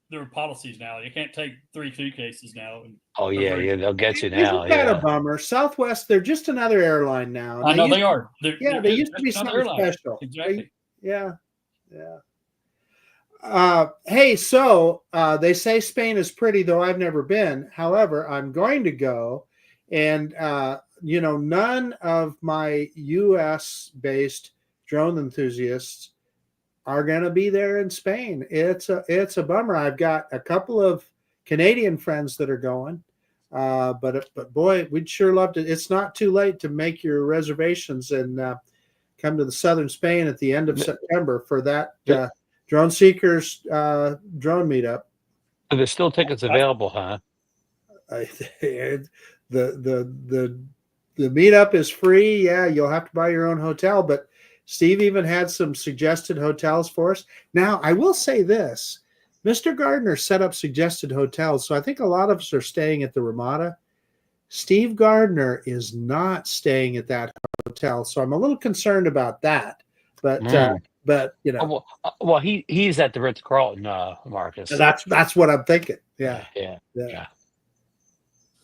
there are policies now. You can't take 3 suitcases now. Oh yeah, they'll get you now. Isn't that Yeah. a bummer? Southwest, they're just another airline now. I know they are. They used to be just something another airline. special. Exactly. Yeah. Hey, so they say Spain is pretty, though I've never been. However, I'm going to go, and none of my U.S.-based drone enthusiasts are going to be there in Spain. It's a bummer. I've got a couple of Canadian friends that are going, but boy, we'd sure love to. It's not too late to make your reservations and come to the southern Spain at the end of September for that Drone Seekers drone meetup. So there's still tickets available, huh? The meetup is free. Yeah, you'll have to buy your own hotel, but Steve even had some suggested hotels for us. Now, I will say this. Mr. Gardner set up suggested hotels, so I think a lot of us are staying at the Ramada. Steve Gardner is not staying at that hotel, so I'm a little concerned about that. But well, he's at the Ritz-Carlton, Marcus. that's what I'm thinking. Yeah.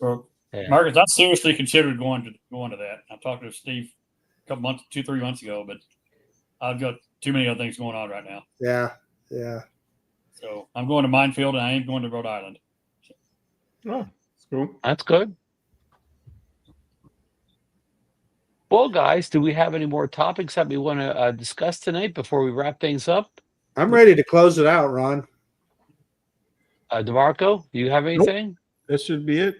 Well, Marcus, I seriously considered going to that. I talked to Steve a couple months, 2-3 months ago, but I've got too many other things going on right now. Yeah. So I'm going to Minefield, and I ain't going to Rhode Island. Oh, that's cool. That's good. Well, guys, do we have any more topics that we want to discuss tonight before we wrap things up? I'm ready to close it out, Ron. DeMarco, do you have anything? That should be it.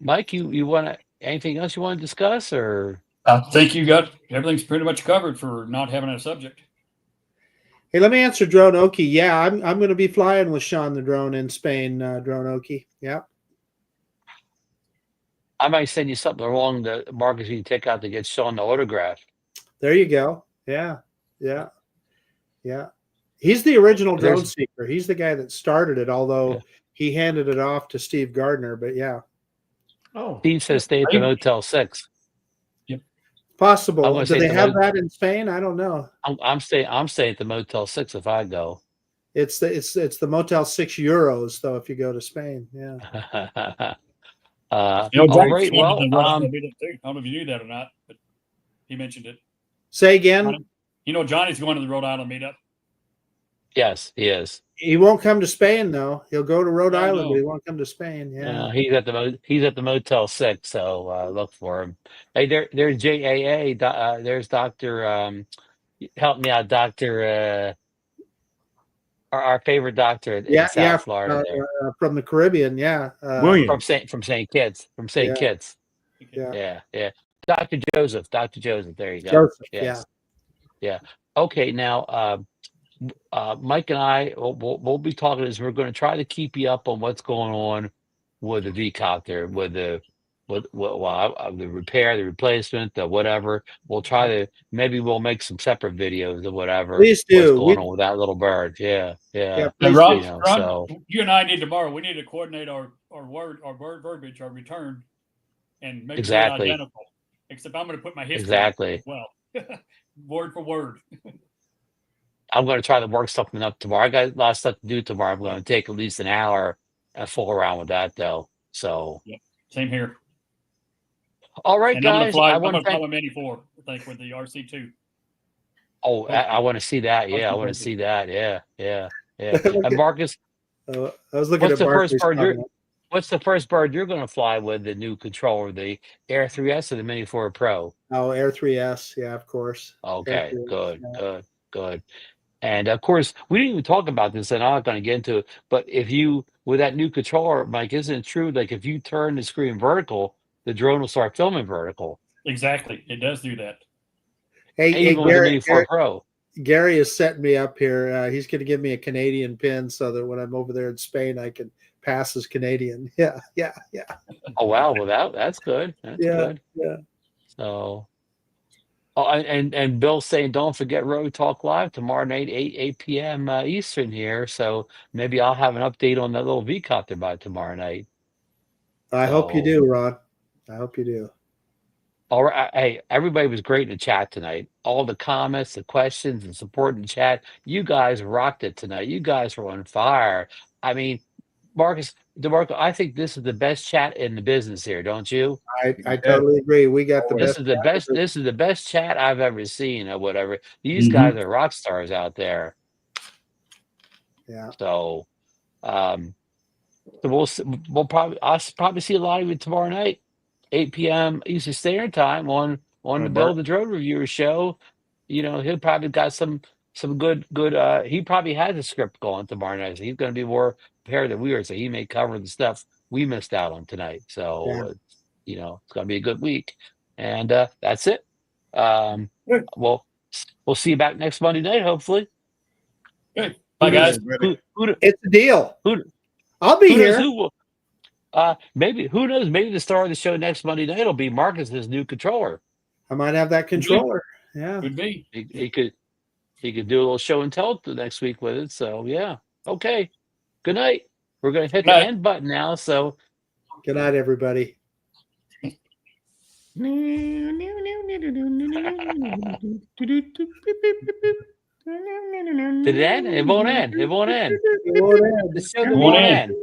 Mike, you want anything else you want to discuss, or? I think you got everything's pretty much covered for not having a subject. Hey, let me answer Drone Oki. Yeah, I'm going to be flying with Sean the drone in Spain, Drone Oki. Yeah. I might send you something along the Marcus you can take out to get Sean the autograph. There you go. Yeah. He's the original drone seeker. He's the guy that started it, although he handed it off to Steve Gardner. But yeah. Oh, Steve says stay at the Motel 6. Possible. Do they have that in Spain? I don't know. I'm staying at the Motel 6 if I go. It's the Motel 6 euros though if you go to Spain. Yeah. All Johnny's right. going to Well, the Rhode Island meetup too. I don't know if you knew that or not, but he mentioned it. Say again. Johnny, Johnny's going to the Rhode Island meetup. yes, he is. He won't come to Spain though. He'll go to Rhode I Island, know. but he won't come to Spain. Yeah. He's at the Motel 6, so look for him. Hey, there's JAA. There's Doctor. Help me out, Doctor. Our favorite doctor in South Florida, there. From the Caribbean. Yeah. William. from St. Kitts. Yeah. Kitts. Yeah. Yeah. Dr. Joseph. There you go. Joseph. Yes. Yeah. Okay. Now, Mike and I we'll be talking. We're going to try to keep you up on what's going on with the v-coptr, with the repair, the replacement, the whatever. We'll try to maybe we'll make some separate videos of whatever. Please do. What's going on with that little bird? Yeah. Please Ron, do. So you and I need tomorrow. We need to coordinate our word verbiage, our return, and make Exactly. it identical. Except I'm going to put my history Exactly. as well, word for word. I'm going to try to work something up tomorrow. I got a lot of stuff to do tomorrow. I'm going to take at least an hour and fool around with that, though. So, Same here. all right, And guys. I'm I going want to to fly thank. my Mini 4, I think, with the RC2. Oh, I want to see that. Yeah, I want to see that. Yeah. And Marcus, I was looking what's at the first Barclays bird? comment. What's the first bird you're going to fly with the new controller, the Air 3S or the Mini 4 Pro? Oh, Air 3S. Yeah, of course. Okay, Air 3S, good. And of course, we didn't even talk about this, and I'm not going to get into it. But if you, with that new controller, Mike, isn't it true? Like if you turn the screen vertical, the drone will start filming vertical. Exactly. It does do that. Hey, Even with the Mini 4 Pro. Gary is setting me up here. He's going to give me a Canadian pin so that when I'm over there in Spain, I can pass as Canadian. Yeah. Oh wow, well that's good. That's good. Yeah. So, and Bill's saying don't forget Road Talk Live tomorrow night, 8 p.m. Eastern here. So maybe I'll have an update on that little v-coptr by tomorrow night. I hope you do, Ron. I hope you do. All right. Hey, everybody was great in the chat tonight. All the comments, the questions, and support in the chat. You guys rocked it tonight. You guys were on fire. I mean, DeMarco, I think this is the best chat in the business here, don't you? I totally agree. We got the best. This is the best chat I've ever seen or whatever. These guys are rock stars out there. So, I'll probably see a lot of you tomorrow night, 8 p.m. Eastern Standard Time on the Bill the Drone Reviewer show. He'll probably got some good. He probably has a script going tomorrow night. So he's going to be more prepared than we are. So he may cover the stuff we missed out on tonight. So it's going to be a good week. And that's it. We'll see you back next Monday night, hopefully. Good. Bye, guys. It's a deal. I'll be here. Maybe who knows? Maybe the star of the show next Monday night will be Marcus's new controller. I might have that controller. Yeah, could be. He could do a little show and tell the next week with it. So yeah, okay. Good night. We're gonna hit the end button now. So good night, everybody. Did it end? It won't end. It won't end. The show won't end.